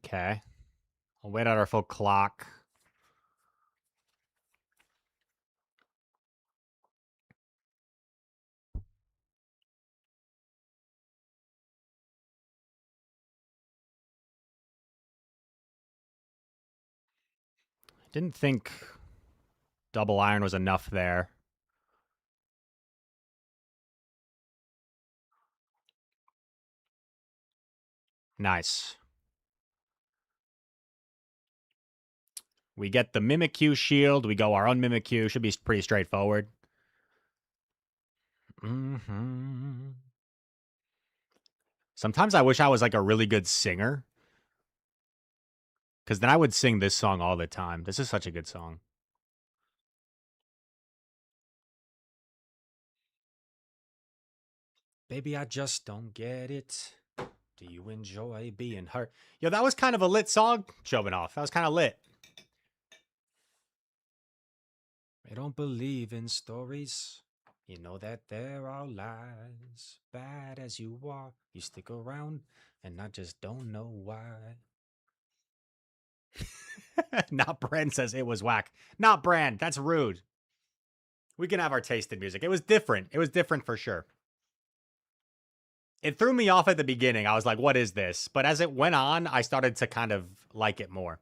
Okay. I'll wait out our full clock. Didn't think double iron was enough there. Nice. We get the Mimikyu shield. We go our own Mimikyu. Should be pretty straightforward. Mm-hmm. Sometimes I wish I was like a really good singer, because then I would sing this song all the time. This is such a good song. Baby, I just don't get it. Do you enjoy being hurt? Yo, that was kind of a lit song. Showing off. That was kind of lit. I don't believe in stories. You know that there are lies. Bad as you are, you stick around, and I just don't know why. Not Brand says it was whack. Not Brand. That's rude. We can have our taste in music. It was different. It was different for sure. It threw me off at the beginning. I was like, what is this? But as it went on, I started to kind of like it more.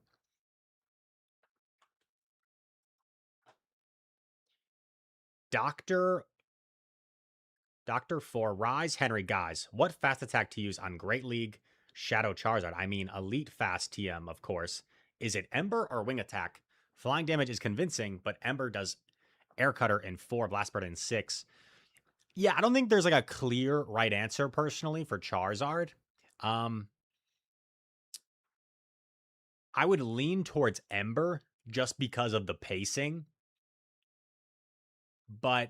Doctor for Rise Henry Guys. What fast attack to use on Great League Shadow Charizard? I mean, Elite Fast TM, of course. Is it Ember or Wing Attack? Flying damage is convincing, but Ember does Air Cutter in 4, Blast Bird in 6. Yeah, I don't think there's like a clear right answer personally for Charizard. I would lean towards Ember just because of the pacing, but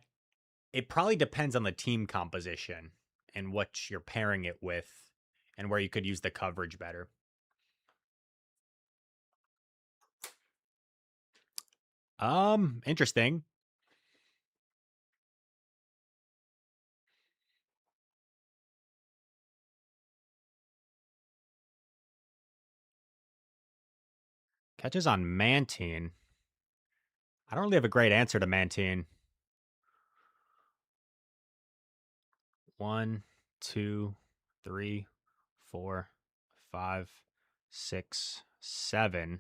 it probably depends on the team composition and what you're pairing it with and where you could use the coverage better. Interesting. Catches on Mantine. I don't really have a great answer to Mantine. 1, 2, 3, 4, 5, 6, 7.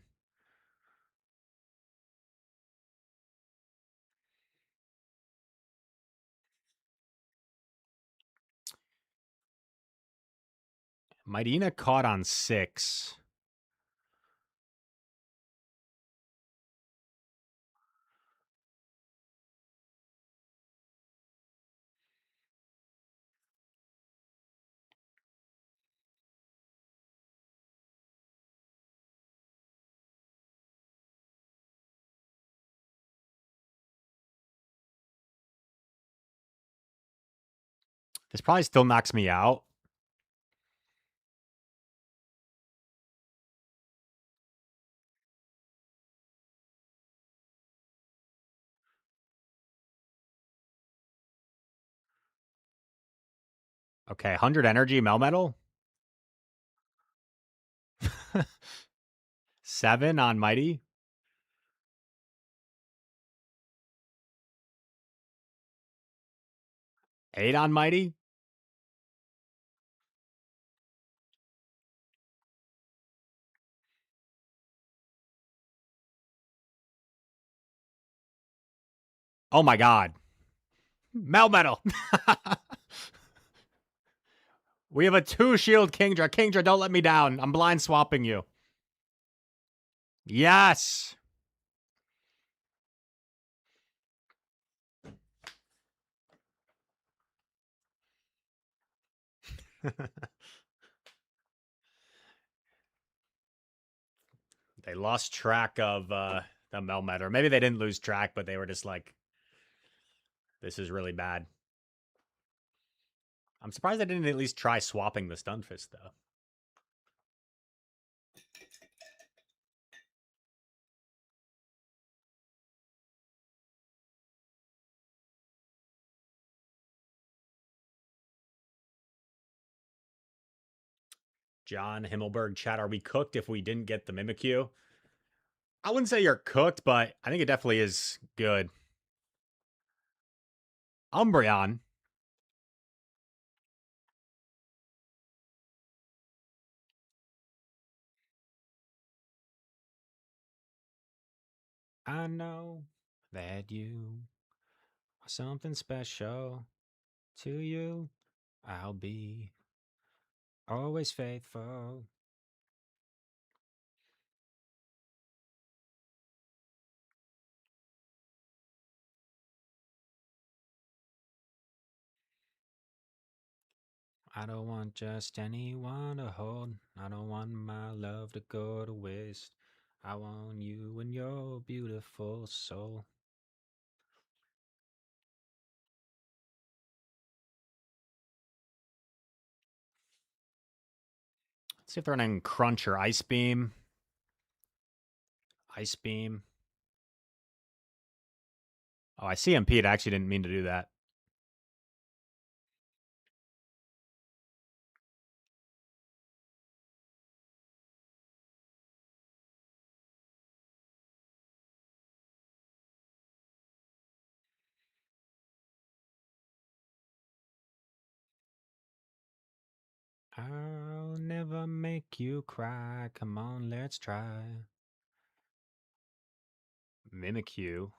Mightyena caught on 6. This probably still knocks me out. Okay, 100 energy, Melmetal. 7 on Mighty. 8 on Mighty. Oh my god. Melmetal. We have a 2 shield Kingdra. Kingdra, don't let me down. I'm blind swapping you. Yes. They lost track of the Melmetal. Or maybe they didn't lose track, but they were just like, this is really bad. I'm surprised they didn't at least try swapping the Stunfisk, though. John Himmelberg chat, are we cooked if we didn't get the Mimikyu? I wouldn't say you're cooked, but I think it definitely is good. Umbreon. I know that you are something special. To you, I'll be always faithful. I don't want just anyone to hold. I don't want my love to go to waste. I want you and your beautiful soul. Let's see if they're running Crunch or Ice Beam. Ice Beam. Oh, I see Pete. I actually didn't mean to do that. I'll never make you cry. Come on, let's try. Mimikyu.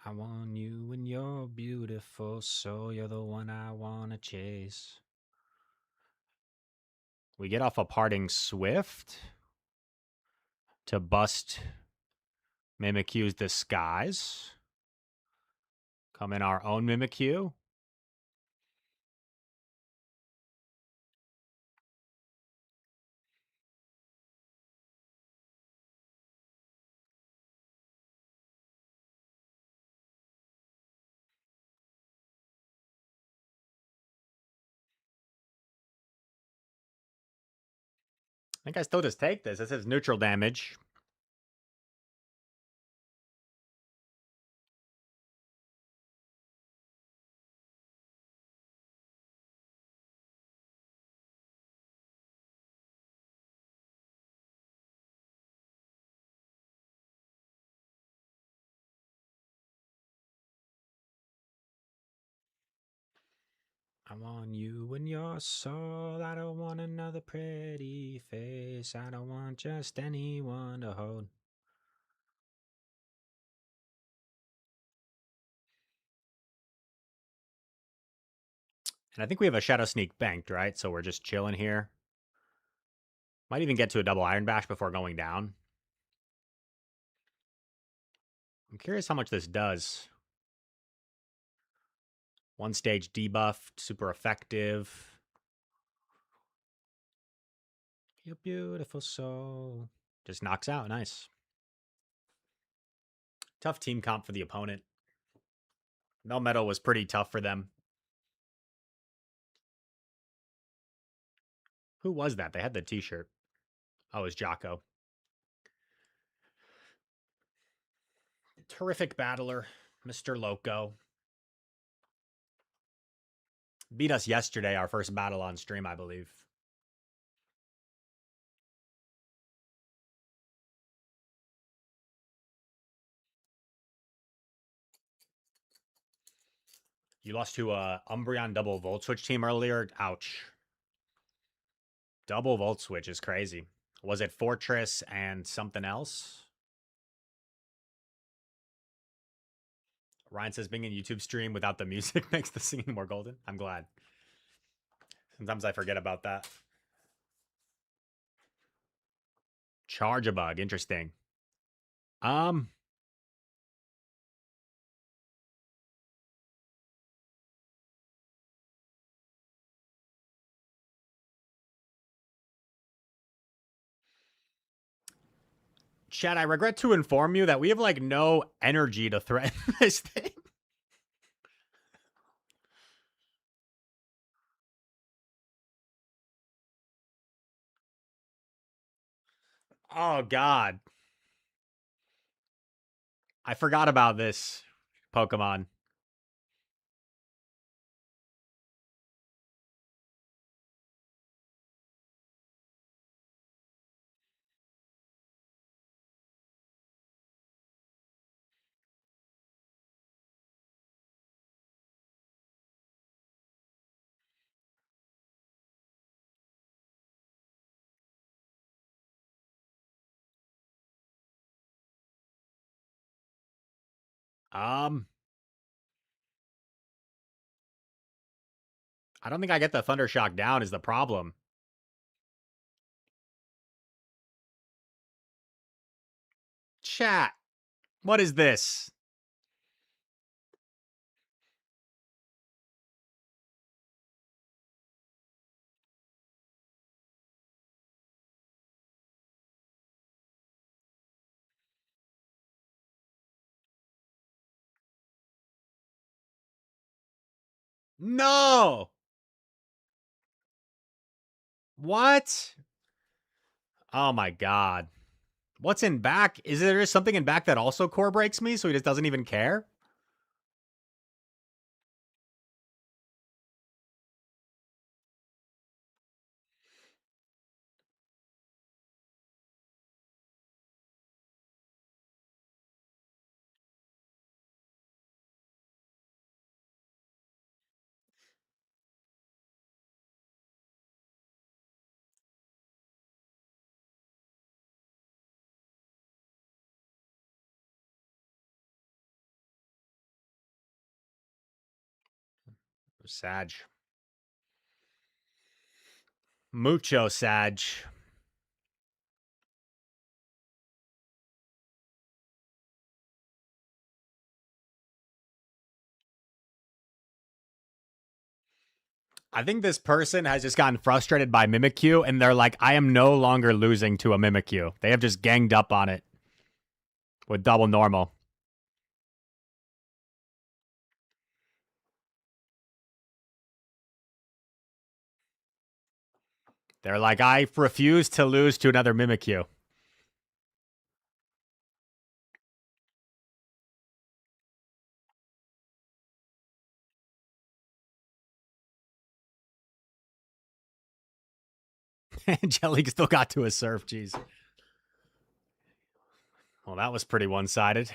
I want you and your beautiful soul. You're the one I want to chase. We get off a Parting Swift to bust Mimikyu's disguise. Come in our own Mimikyu. I think I still just take this. This is neutral damage. I want you and your soul. I don't want another pretty face. I don't want just anyone to hold. And I think we have a Shadow Sneak banked, right? So we're just chilling here. Might even get to a double Iron Bash before going down. I'm curious how much this does. One stage debuffed, super effective. Your beautiful soul. Just knocks out. Nice. Tough team comp for the opponent. Melmetal was pretty tough for them. Who was that? They had the t-shirt. Oh, it was Jocko. Terrific battler, Mr. Loco. Beat us yesterday, our first battle on stream, I believe. You lost to a Umbreon double Volt Switch team earlier. Ouch. Double Volt Switch is crazy. Was it Fortress and something else? Ryan says being in YouTube stream without the music makes the singing more golden. I'm glad. Sometimes I forget about that. Charge a bug. Interesting. Um, Chad, I regret to inform you that we have like no energy to threaten this thing. Oh God. I forgot about this Pokemon. Um, I don't think I get the Thunder Shock down is the problem. Chat. What is this? No! What? Oh my god. What's in back? Is there something in back that also core breaks me so he just doesn't even care? Sag. Mucho Sag. I think this person has just gotten frustrated by Mimikyu and they're like, I am no longer losing to a Mimikyu. They have just ganged up on it with double normal. They're like, I refuse to lose to another Mimikyu. Angelique still got to a surf. Jeez. Well, that was pretty one sided.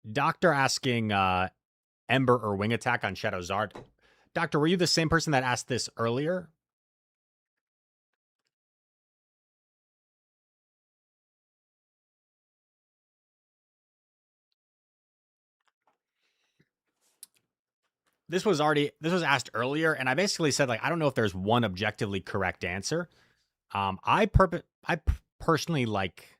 Doctor asking Ember or Wing Attack on Shadow Zard. Doctor, were you the same person that asked this earlier? This was asked earlier, and I basically said like I don't know if there's one objectively correct answer. I personally like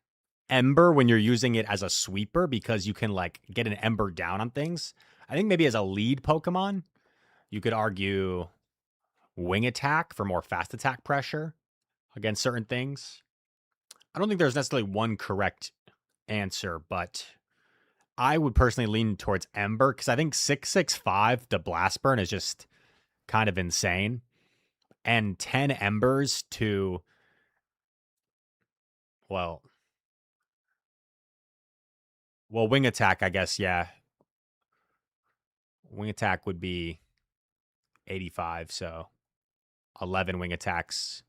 Ember when you're using it as a sweeper because you can like get an Ember down on things. I think maybe as a lead Pokemon, you could argue Wing Attack for more fast attack pressure against certain things. I don't think there's necessarily one correct answer, but I would personally lean towards Ember because I think 665 to Blast Burn is just kind of insane. And 10 Embers to, well, Wing Attack, I guess, yeah. Wing Attack would be 85, so 11 Wing Attacks.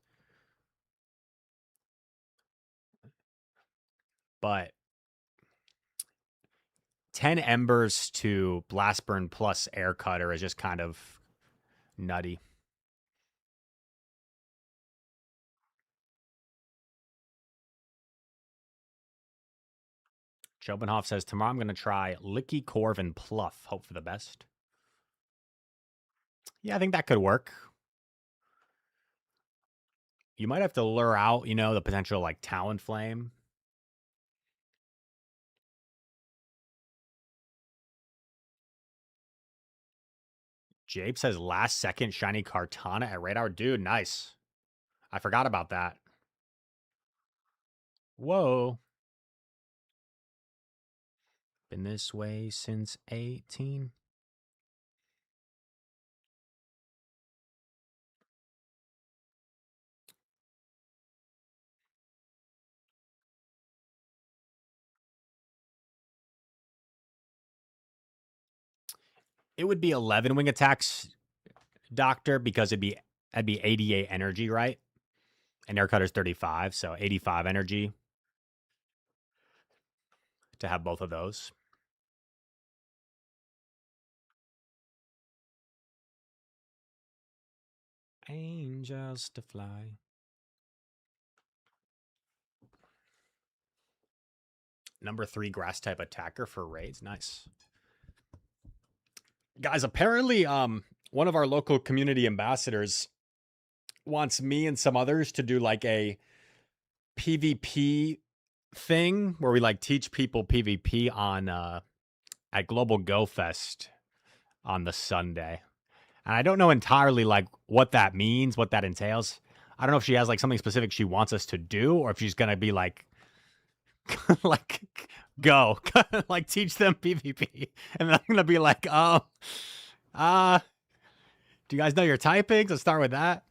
But 10 Embers to Blast Burn plus Air Cutter is just kind of nutty. Jobenhoff says, tomorrow I'm going to try Licky Corv Pluff. Hope for the best. Yeah, I think that could work. You might have to lure out, the potential like Talonflame. Jape says last second shiny Kartana at Radar. Dude, nice. I forgot about that. Whoa. Been this way since 18. It would be 11 wing attacks, Doctor, because that'd be 88 energy, right? And Air Cutter's 35, so 85 energy to have both of those. Angels to fly. Number 3 grass type attacker for raids. Nice. Guys, apparently one of our local community ambassadors wants me and some others to do like a PvP thing where we like teach people PvP on at Global Go Fest on the Sunday. And I don't know entirely like what that means, what that entails. I don't know if she has like something specific she wants us to do or if she's going to be like like go like teach them PvP. And then I'm going to be like, "Oh, do you guys know your typings? Let's start with that."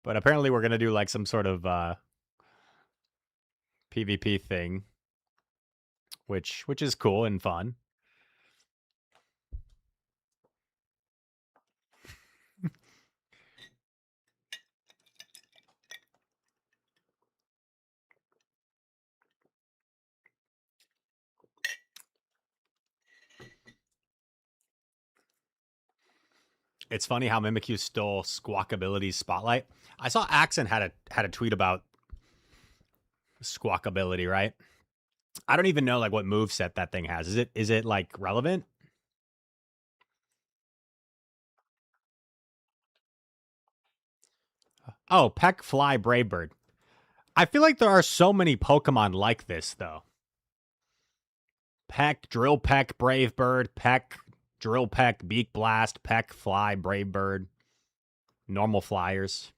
But apparently we're going to do like some sort of PvP thing, which is cool and fun. It's funny how Mimikyu stole Squawkability's spotlight. I saw Axon had a tweet about Squawkability, right? I don't even know like what move set that thing has. Is it like relevant? Oh, Peck, Fly, Brave Bird. I feel like there are so many Pokemon like this though. Peck, Drill Peck, Brave Bird, Peck, Drill Peck, Beak Blast, Peck, Fly, Brave Bird, normal flyers.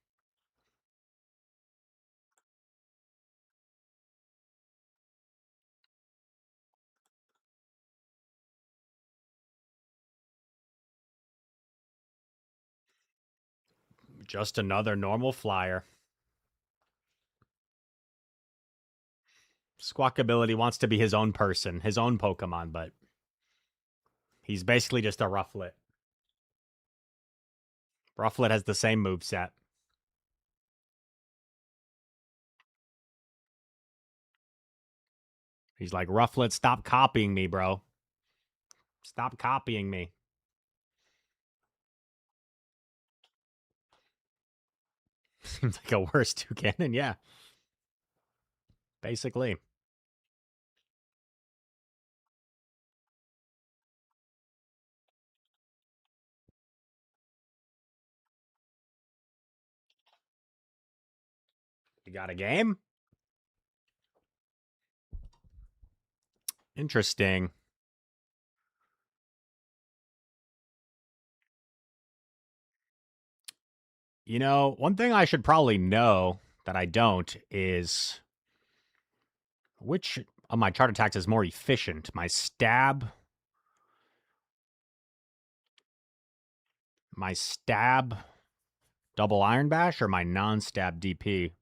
Just another normal flyer. Squawkability wants to be his own person, his own Pokemon, but he's basically just a Rufflet. Rufflet has the same move set. He's like, Rufflet, stop copying me, bro. Stop copying me. Seems like a worse Toucannon, yeah. Basically. You got a game? Interesting. You know, one thing I should probably know that I don't is which of my chart attacks is more efficient? My stab double Iron Bash, or my non-stab DP?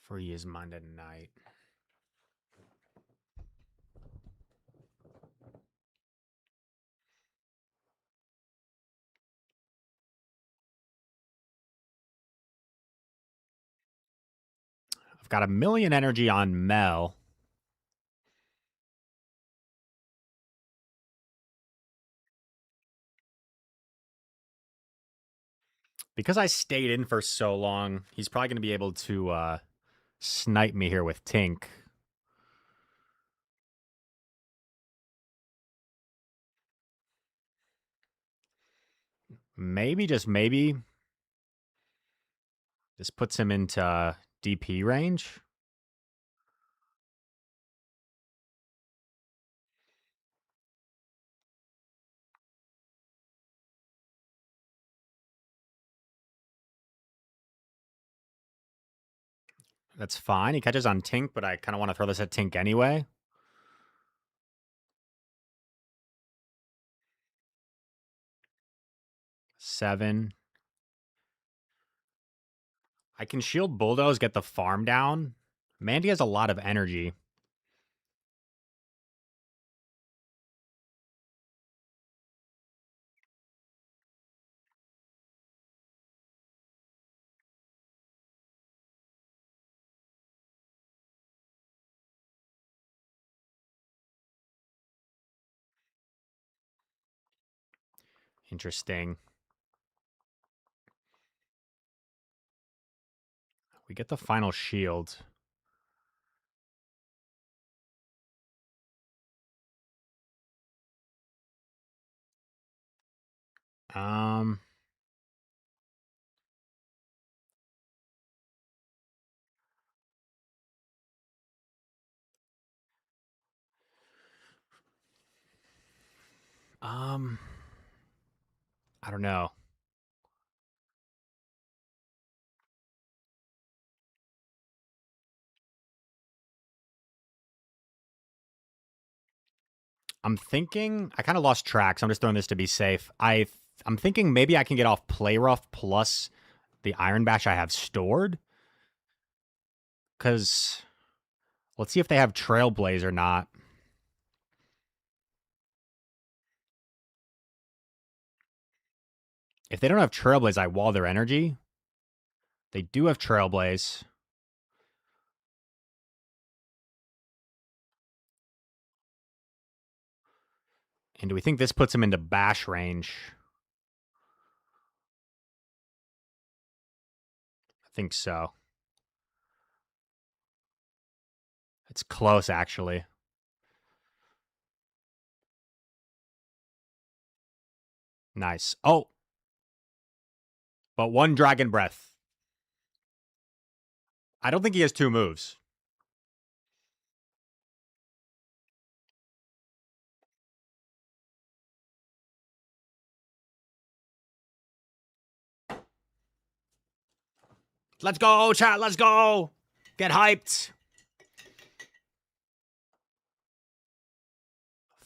Free is Monday night. I've got a million energy on Mel. Because I stayed in for so long, he's probably going to be able to snipe me here with Tink. Maybe, just maybe, this puts him into DP range. That's fine. He catches on Tink, but I kind of want to throw this at Tink anyway. Seven. I can shield Bulldoze, get the farm down. Mandy has a lot of energy. Interesting. We get the final shield. Um, um, I don't know. I'm thinking I kind of lost track, so I'm just throwing this to be safe. I'm thinking maybe I can get off Play Rough plus the Iron Bash I have stored. Because let's see if they have Trailblaze or not. If they don't have Trailblaze, I wall their energy. They do have Trailblaze. And do we think this puts him into bash range? I think so. It's close, actually. Nice. Oh, but one Dragon Breath. I don't think he has two moves. Let's go, chat. Let's go. Get hyped.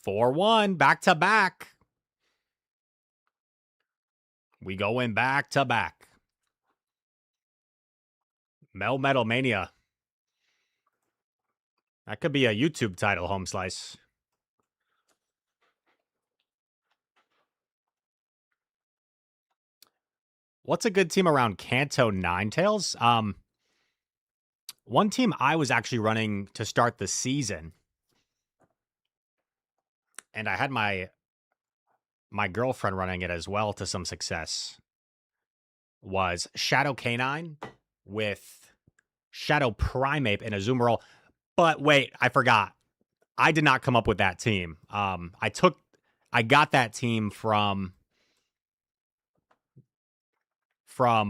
4-1. Back to back. We going back to back. Metal Mania. That could be a YouTube title, Home Slice. What's a good team around Kanto Ninetales? One team I was actually running to start the season, and I had my girlfriend running it as well to some success, was Shadow Canine with Shadow Primeape and Azumarill. But wait, I forgot. I did not come up with that team. I got that team from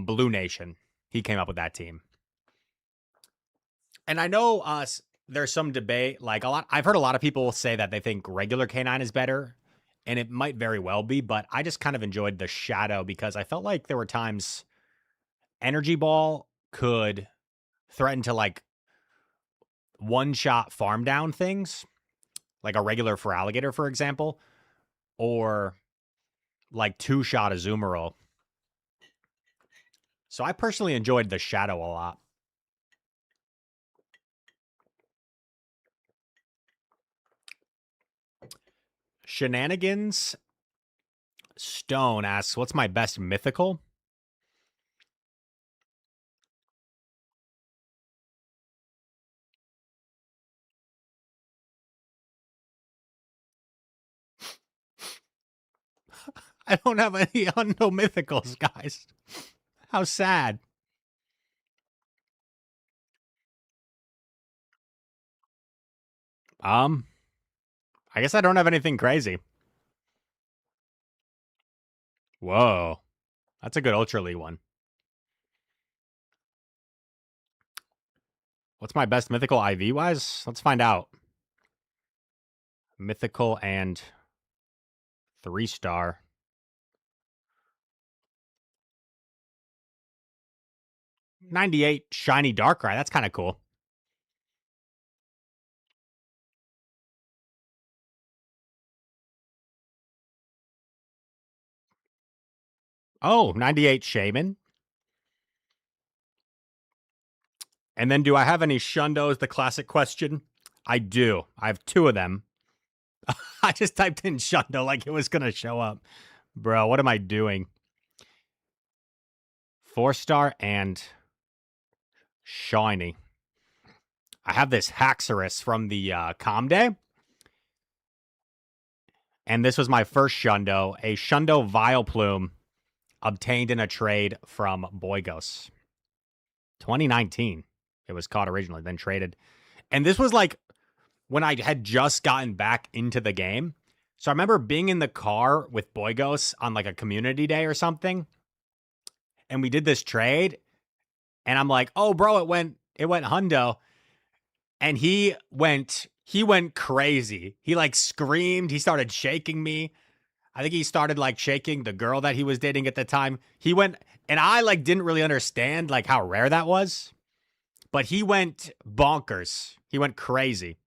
Blue Nation. He came up with that team. And I know there's some debate. I've heard a lot of people say that they think regular Canine is better, and it might very well be. But I just kind of enjoyed the Shadow because I felt like there were times Energy Ball could threaten to one shot farm down things, like a regular for Alligator, for example, or like two shot Azumarill. So I personally enjoyed the Shadow a lot. Shenanigans Stone asks, what's my best mythical? I don't have any unknown mythicals, guys. How sad. I guess I don't have anything crazy. Whoa. That's a good Ultra League one. What's my best mythical IV wise? Let's find out. Mythical and 3-star. 98 shiny Darkrai. That's kind of cool. Oh, 98 Shaman. And then do I have any Shundos? The classic question. I do. I have two of them. I just typed in Shundo like it was going to show up. Bro, what am I doing? 4-star and shiny. I have this Haxorus from the Calm Day. And this was my first Shundo, a Shundo Vileplume obtained in a trade from Boygos. 2019. It was caught originally, then traded. And this was like when I had just gotten back into the game. So I remember being in the car with Boygos on like a community day or something. And we did this trade. And I'm like, oh bro, it went hundo. And he went crazy. He like screamed. He started shaking me. I think he started like shaking the girl that he was dating at the time. He went, and I like didn't really understand like how rare that was, but he went bonkers. He went crazy.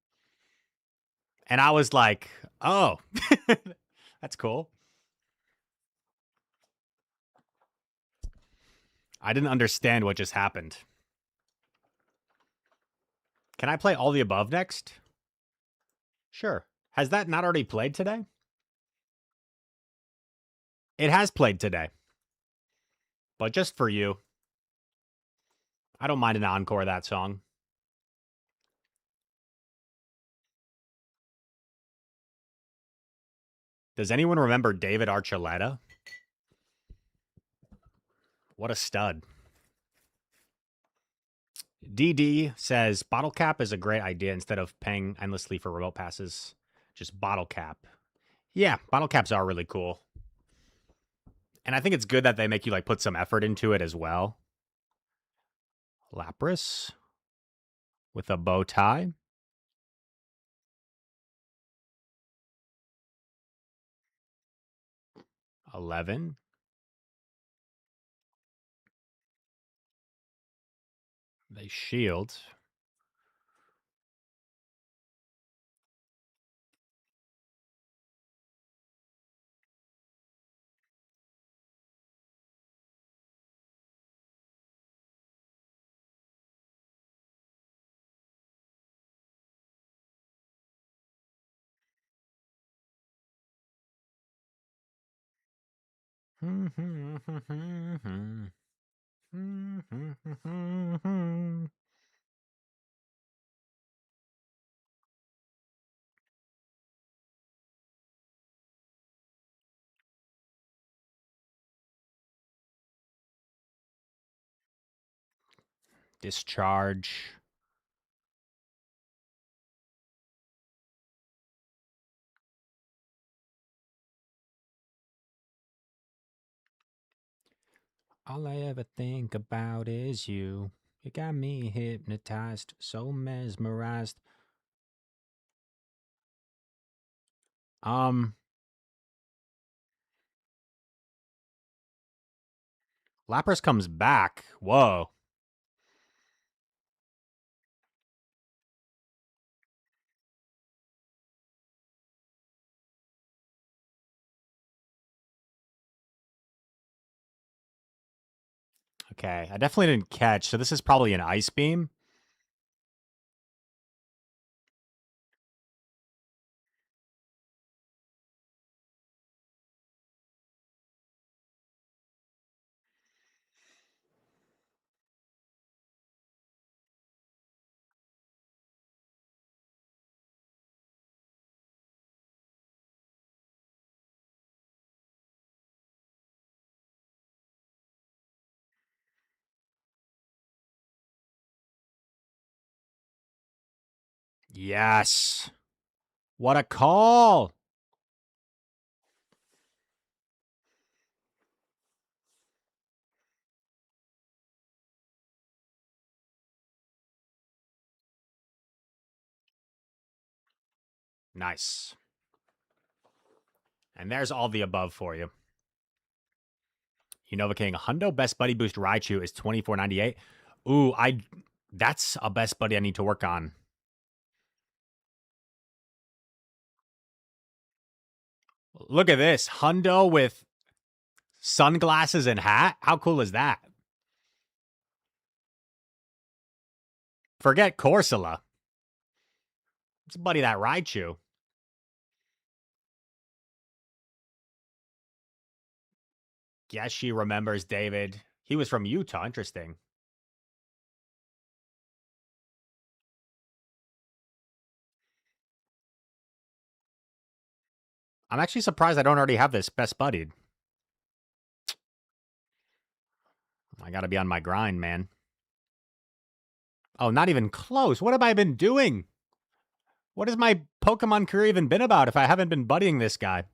And I was like, oh, that's cool. I didn't understand what just happened. Can I play all the above next? Sure. Has that not already played today? It has played today, but just for you. I don't mind an encore of that song. Does anyone remember David Archuleta? What a stud. DD says bottle cap is a great idea instead of paying endlessly for remote passes. Just bottle cap. Yeah, bottle caps are really cool. And I think it's good that they make you like put some effort into it as well. Lapras with a bow tie. $11. They shield. Discharge. All I ever think about is you. You got me hypnotized, so mesmerized. Um, Lapras comes back. Whoa. Okay, I definitely didn't catch. So this is probably an ice beam. Yes. What a call. Nice. And there's all the above for you. Unova King, Hundo Best Buddy Boost Raichu is $24.98. Ooh, that's a Best Buddy I need to work on. Look at this. Hundo with sunglasses and hat. How cool is that? Forget Corsola. It's buddy that Raichu. Guess she remembers David. He was from Utah. Interesting. I'm actually surprised I don't already have this best buddied. I gotta be on my grind, man. Oh, not even close. What have I been doing? What has my Pokemon career even been about if I haven't been buddying this guy?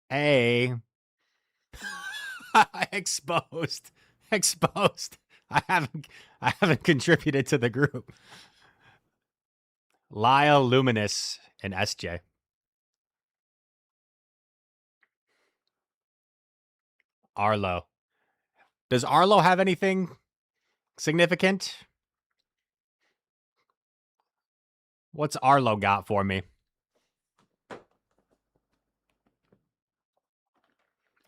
Hey. Exposed. Exposed. I haven't contributed to the group. Lyle, Luminous, and SJ. Arlo. Does Arlo have anything significant? What's Arlo got for me?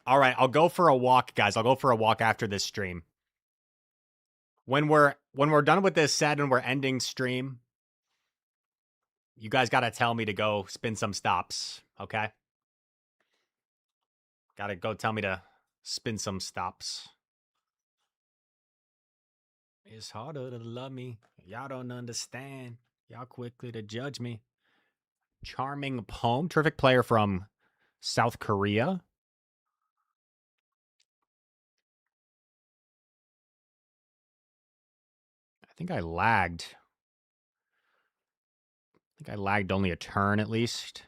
All right, I'll go for a walk, guys. I'll go for a walk after this stream. When we're done with this set and we're ending stream, you guys got to tell me to go spin some stops, okay? Got to go tell me to spin some stops. It's harder to love me. Y'all don't understand. Y'all quickly to judge me. Charming poem. Terrific player from South Korea. I think I lagged. Only a turn at least.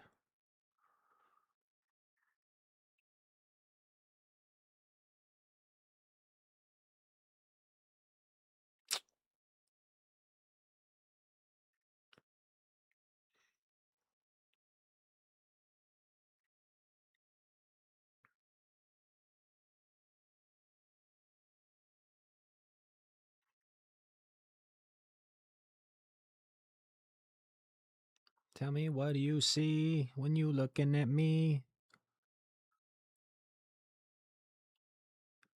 Tell me, what do you see when you looking at me?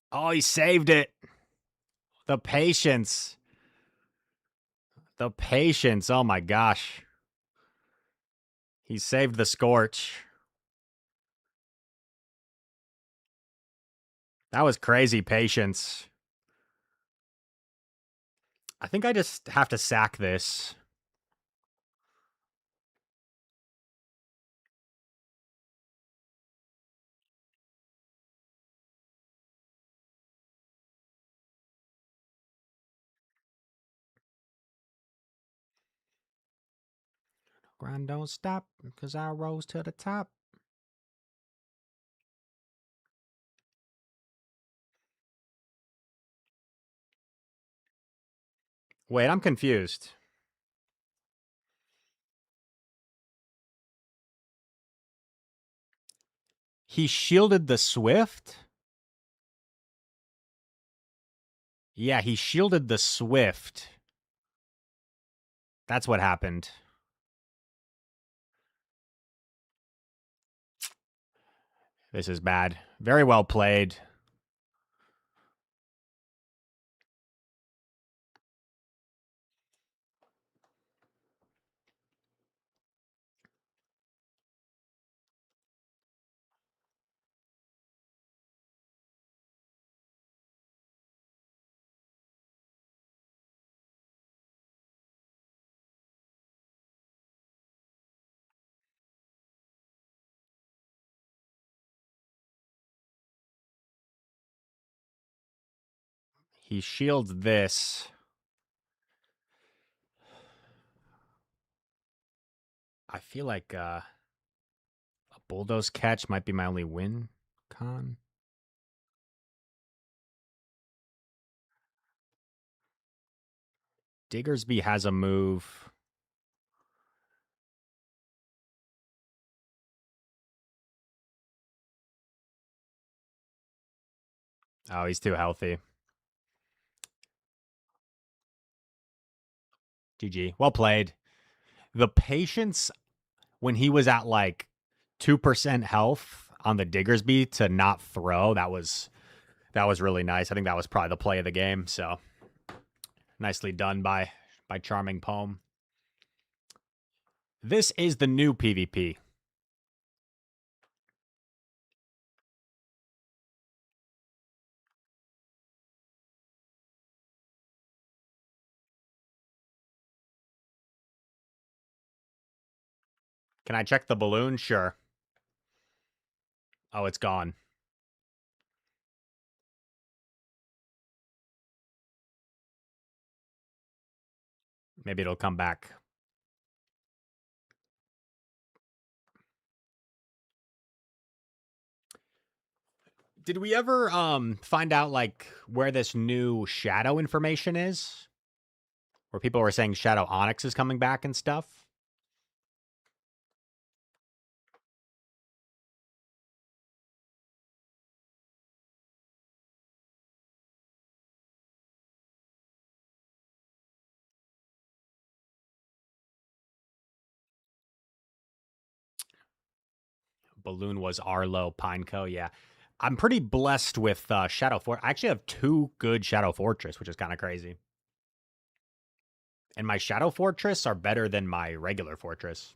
Oh, he saved it. The patience. The patience. Oh my gosh. He saved the Scorch. That was crazy patience. I think I just have to sack this. Grind don't stop, because I rose to the top. Wait, I'm confused. He shielded the Swift? Yeah, he shielded the Swift. That's what happened. This is bad. Very well played. He shields this. I feel like a bulldoze catch might be my only win con. Diggersby has a move. Oh, he's too healthy. GG. Well played. The patience when he was at like 2% health on the Diggersby to not throw, that was really nice. I think that was probably the play of the game. So nicely done by Charming Poem. This is the new PvP. Can I check the balloon? Sure. Oh, it's gone. Maybe it'll come back. Did we ever find out like where this new shadow information is? Where people were saying Shadow Onyx is coming back and stuff? Balloon was Arlo Pineco, yeah. I'm pretty blessed with Shadow Fortress. I actually have 2 good Shadow Fortress, which is kind of crazy. And my Shadow Fortress are better than my regular Fortress.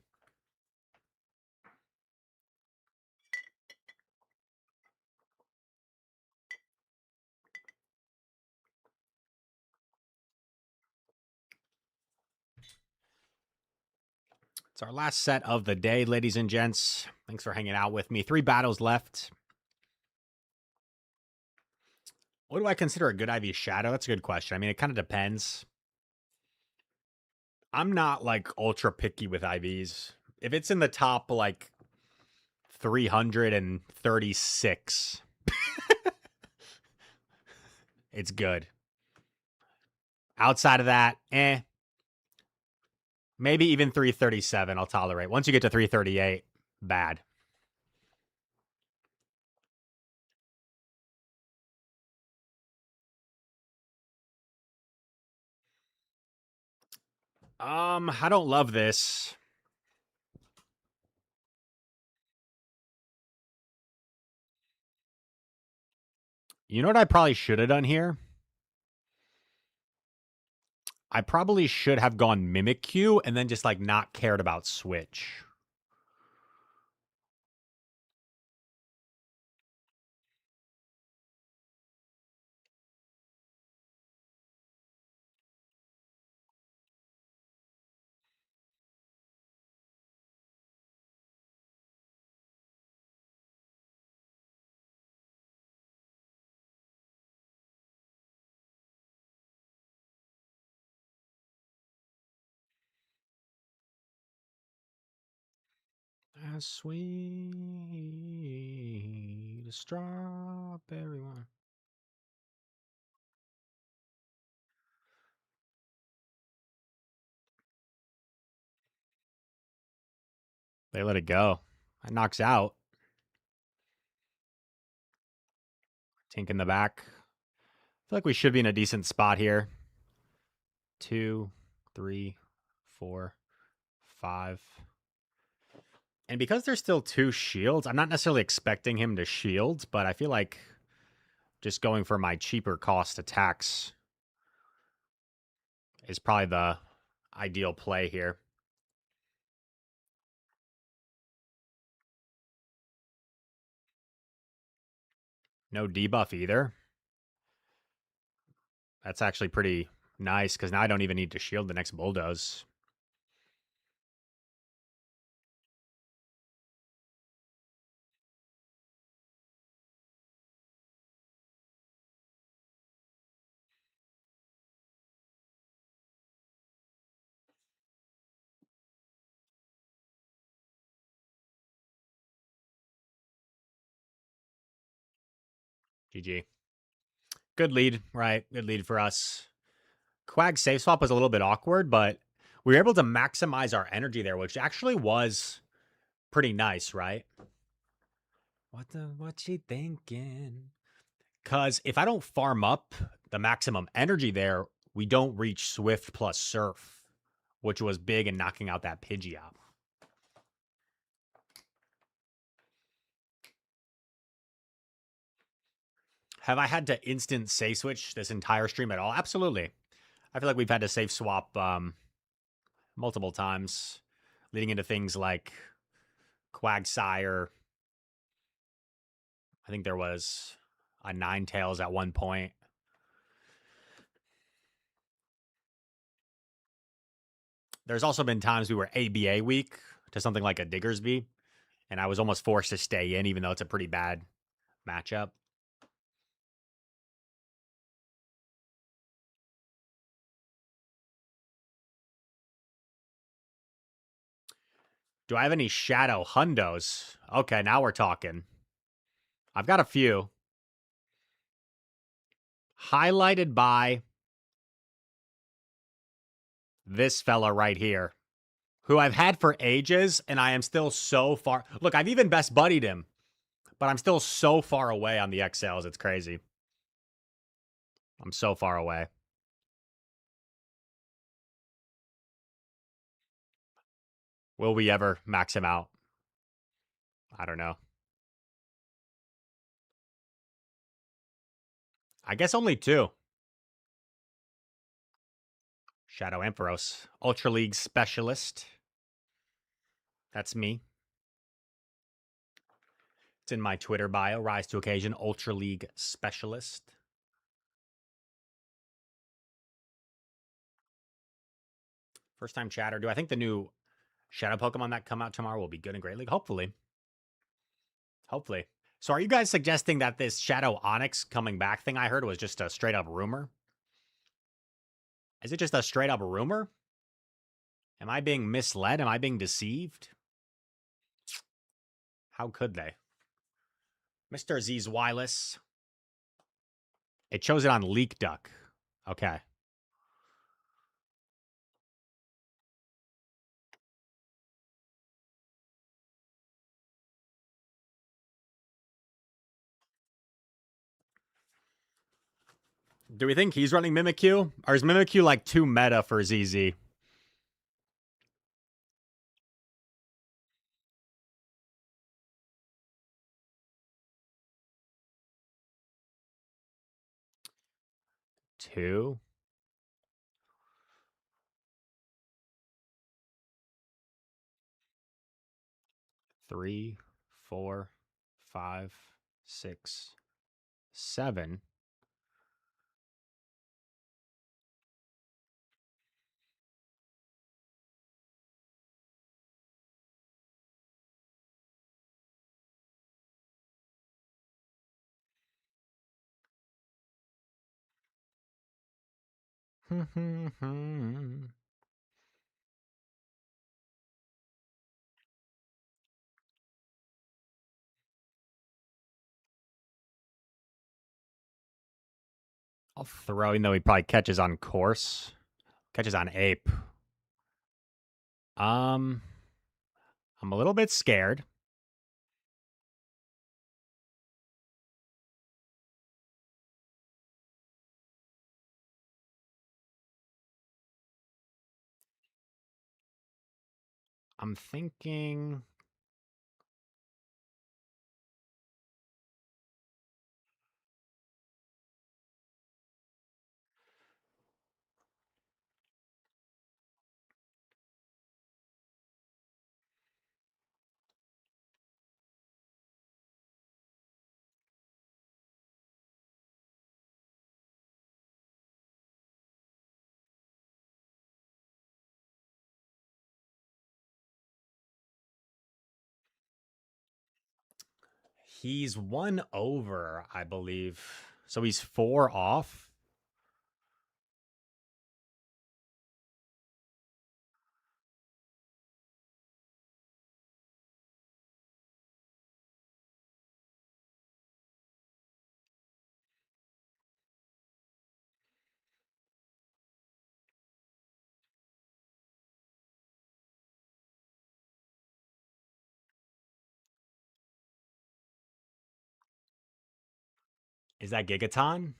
It's our last set of the day, ladies and gents. Thanks for hanging out with me. 3 battles left. What do I consider a good IV Shadow? That's a good question. I mean, it kind of depends. I'm not like ultra picky with IVs. If it's in the top like 336, it's good. Outside of that, maybe even 337 I'll tolerate. Once you get to 338, bad. I don't love this. You know what I probably should have done here? I probably should have gone Mimikyu and then just like not cared about Switch. As sweet as strawberry wine. They let it go. That knocks out. Tink in the back. I feel like we should be in a decent spot here. 2, 3, 4, 5. And because there's still 2 shields, I'm not necessarily expecting him to shield, but I feel like just going for my cheaper cost attacks is probably the ideal play here. No debuff either. That's actually pretty nice because now I don't even need to shield the next bulldoze. GG. Good lead, right? Good lead for us. Quag safe swap was a little bit awkward, but we were able to maximize our energy there, which actually was pretty nice, right? What she thinking? Because if I don't farm up the maximum energy there, we don't reach Swift plus Surf, which was big in knocking out that Pidgeot. Have I had to instant save switch this entire stream at all? Absolutely. I feel like we've had to save swap multiple times, leading into things like Quagsire. I think there was a Ninetales at one point. There's also been times we were ABA week, to something like a Diggersby, and I was almost forced to stay in, even though it's a pretty bad matchup. Do I have any Shadow Hundos? Okay, now we're talking. I've got a few. Highlighted by this fella right here, who I've had for ages, and I am still so far. Look, I've even best buddied him, but I'm still so far away on the XLs. It's crazy. I'm so far away. Will we ever max him out? I don't know. I guess only two. Shadow Ampharos, Ultra League Specialist. That's me. It's in my Twitter bio. Rise to occasion, Ultra League Specialist. First time chatter. Do I think the new Shadow Pokemon that come out tomorrow will be good in Great League? Hopefully. Hopefully. So are you guys suggesting that this Shadow Onyx coming back thing I heard was just a straight up rumor? Is it just a straight up rumor? Am I being misled? Am I being deceived? How could they? Mr. Z's Wireless. It shows it on Leak Duck. Okay. Do we think he's running Mimikyu? Or is Mimikyu like too meta for ZZ? Two. Three, 4, 5, 6, 7. I'll throw, even though he probably catches on course. Catches on ape. I'm a little bit scared. I'm thinking. He's 1 over, I believe. So he's 4 off. Is that Gigaton?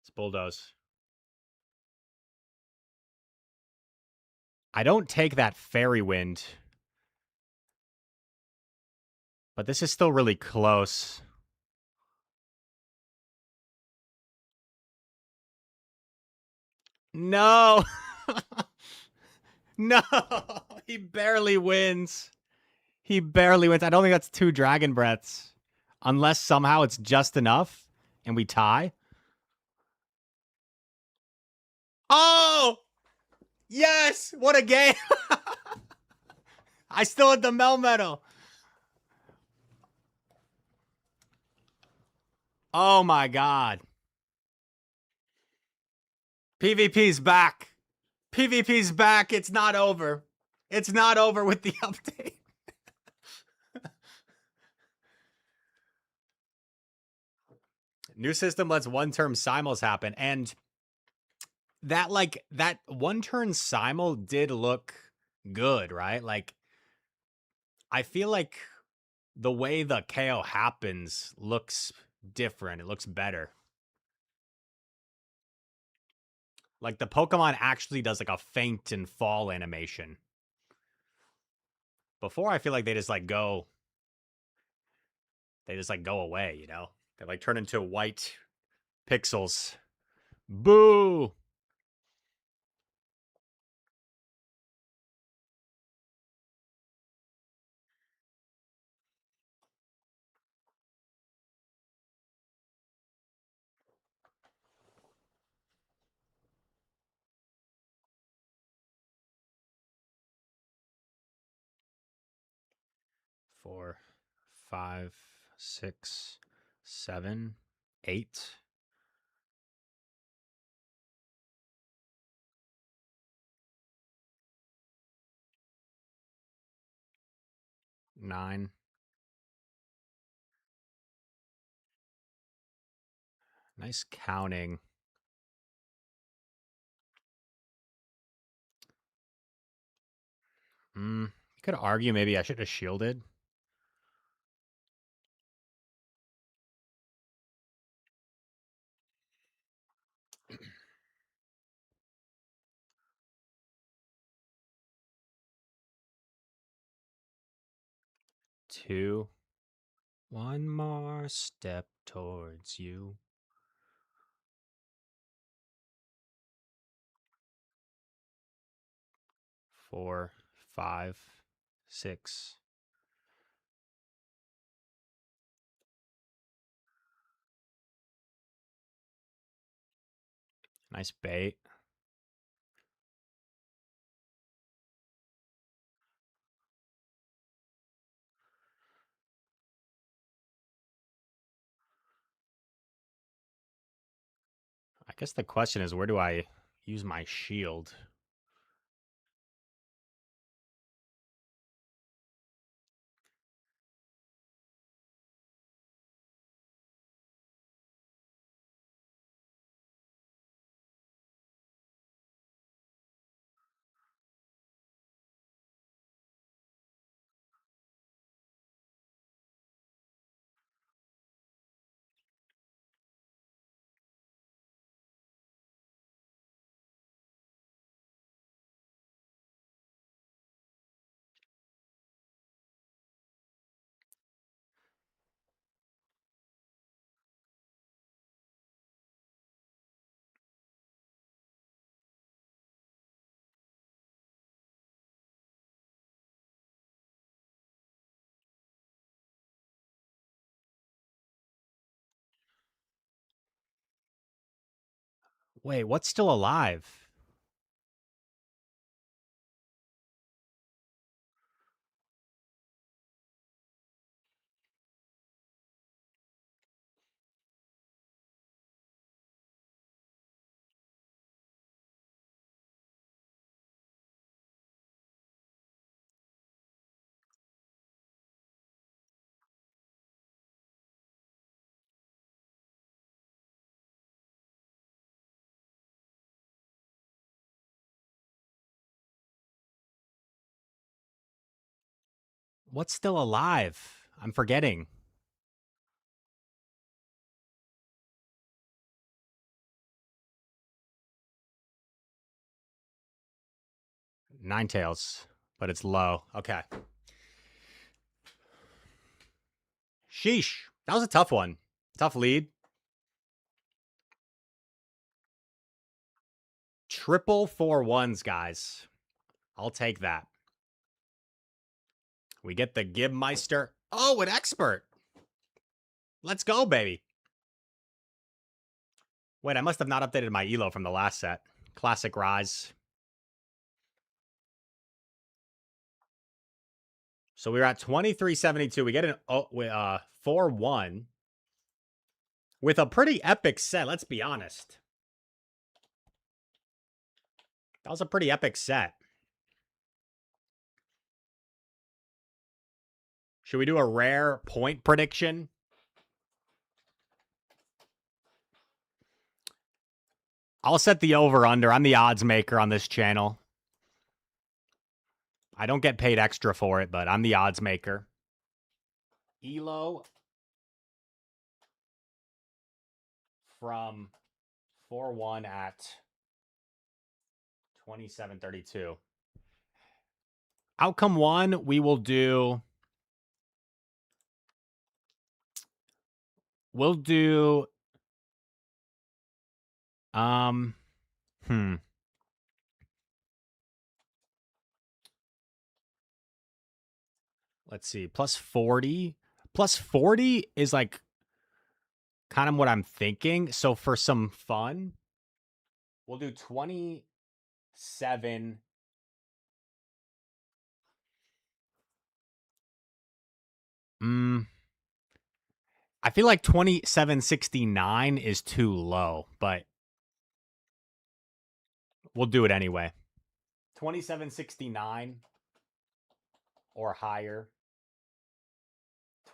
It's Bulldoze. I don't take that Fairy Wind. But this is still really close. No. No. He barely wins. He barely wins. I don't think that's 2 Dragon Breaths. Unless somehow it's just enough and we tie. Oh! Yes! What a game! I still had the Melmetal. Oh my god. PvP's back. PvP's back. It's not over. It's not over with the update. New system lets one-turn simul's happen, and that one-turn simul did look good, right? Like, I feel like the way the KO happens looks different. It looks better. Like, the Pokemon actually does like a faint and fall animation. Before, I feel like they just like go away, you know? They like turn into white pixels. Boo! Four, five, six, seven, 8. Nine. Nice counting. You could argue maybe I should have shielded. Two. One more step towards you. 4, 5, 6. Nice bait. I guess the question is, where do I use my shield? Wait, what's still alive? What's still alive? I'm forgetting. Ninetales, but it's low. Okay. Sheesh. That was a tough one. Tough lead. Triple 4-1s, guys. I'll take that. We get the Gibmeister. Oh, an expert. Let's go, baby. Wait, I must have not updated my elo from the last set. Classic Rise. So we were at 2372. We get an 4-1 with a pretty epic set, let's be honest. That was a pretty epic set. Should we do a rare point prediction? I'll set the over-under. I'm the odds maker on this channel. I don't get paid extra for it, but I'm the odds maker. Elo from 4-1 at 2732. Outcome 1, we will do... We'll do... Let's see. Plus 40. Plus 40 is like kind of what I'm thinking. So for some fun, we'll do 27. I feel like 2769 is too low, but we'll do it anyway. 2769 or higher.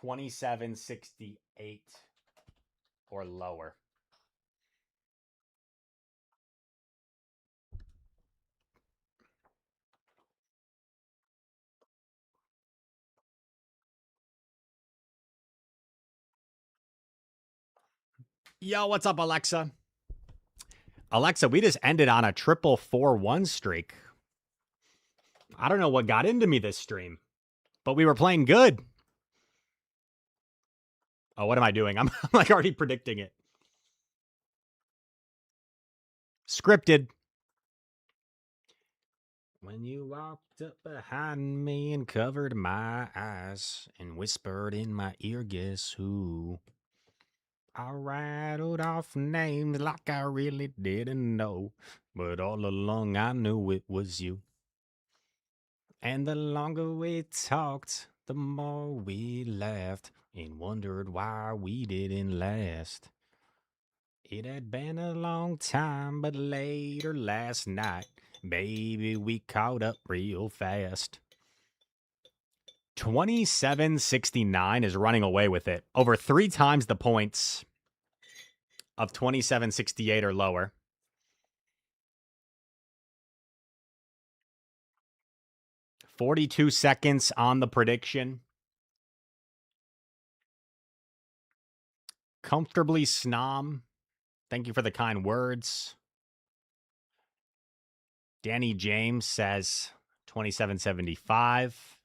2768 or lower. Yo, what's up, Alexa? Alexa, we just ended on a triple 4-1 streak. I don't know what got into me this stream, but we were playing good. Oh, what am I doing? I'm like already predicting it. Scripted. When you walked up behind me and covered my eyes and whispered in my ear, guess who? I rattled off names like I really didn't know, but all along I knew it was you. And the longer we talked, the more we laughed and wondered why we didn't last. It had been a long time, but later last night, baby, we caught up real fast. 2769 is running away with it. Over 3 times the points of 2768 or lower. $42 on the prediction. Comfortably Snom. Thank you for the kind words. Danny James says 2775.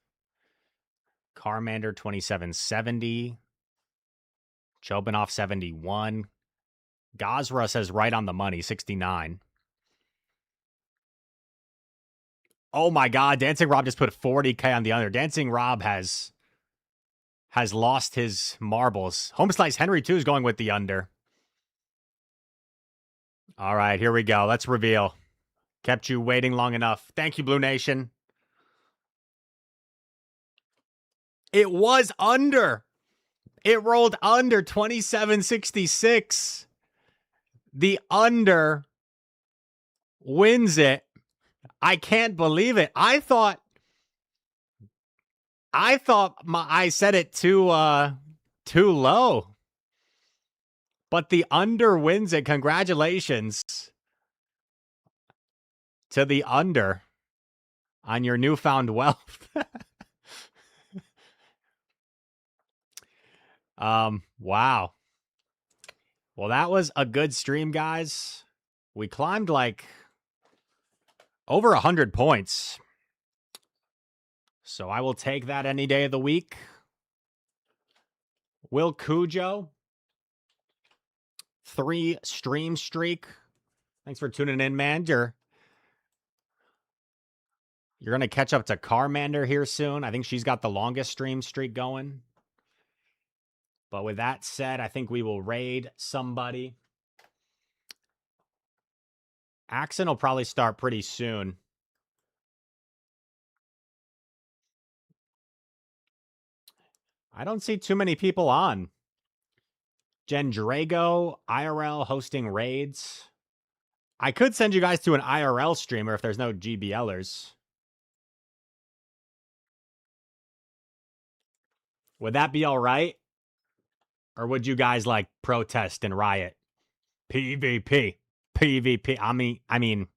Carmander 2770. Chobanoff 71. Gazra says right on the money 69. Oh my God, Dancing Rob just put 40K on the under. Dancing Rob has lost his marbles. Home Slice Henry 2 is going with the under. All right, here we go. Let's reveal. Kept you waiting long enough. Thank you, Blue Nation. It was under. It rolled under 2766. The under wins it. I can't believe it. I thought I set it too low. But the under wins it. Congratulations to the under on your newfound wealth. Wow. Well, that was a good stream, guys. We climbed like over 100 points. So I will take that any day of the week. Will Cujo, 3 stream streak. Thanks for tuning in, man. You're going to catch up to Carmander here soon. I think she's got the longest stream streak going. But with that said, I think we will raid somebody. Axon will probably start pretty soon. I don't see too many people on. Jen Drago, IRL hosting raids. I could send you guys to an IRL streamer if there's no GBLers. Would that be all right? Or would you guys like protest and riot? PvP. PvP. I mean,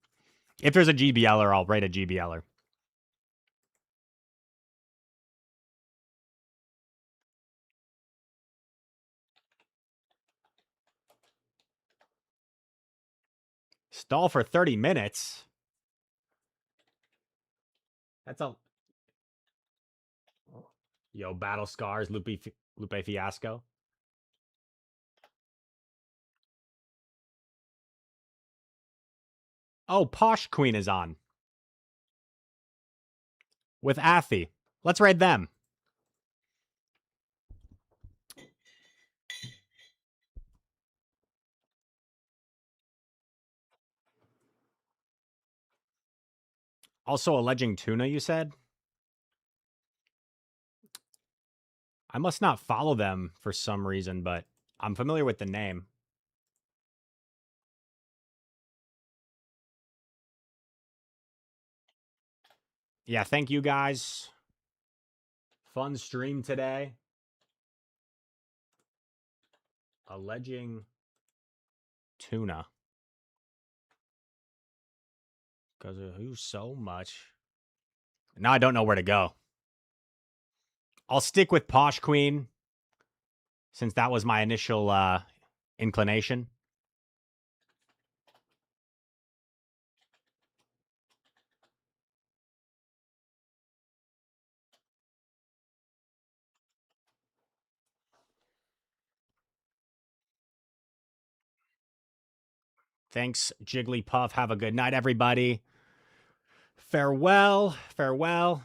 if there's a GBLer, I'll raid a GBLer. Stall for 30 minutes. That's a Yo, Battle Scars, Lupe Fiasco. Oh, Posh Queen is on. With Athy. Let's raid them. Also alleging tuna, you said? I must not follow them for some reason, but I'm familiar with the name. Yeah, thank you guys. Fun stream today. Alleging tuna. Because of who so much. Now I don't know where to go. I'll stick with Posh Queen since that was my initial inclination. Thanks, Jigglypuff. Have a good night, everybody. Farewell. Farewell.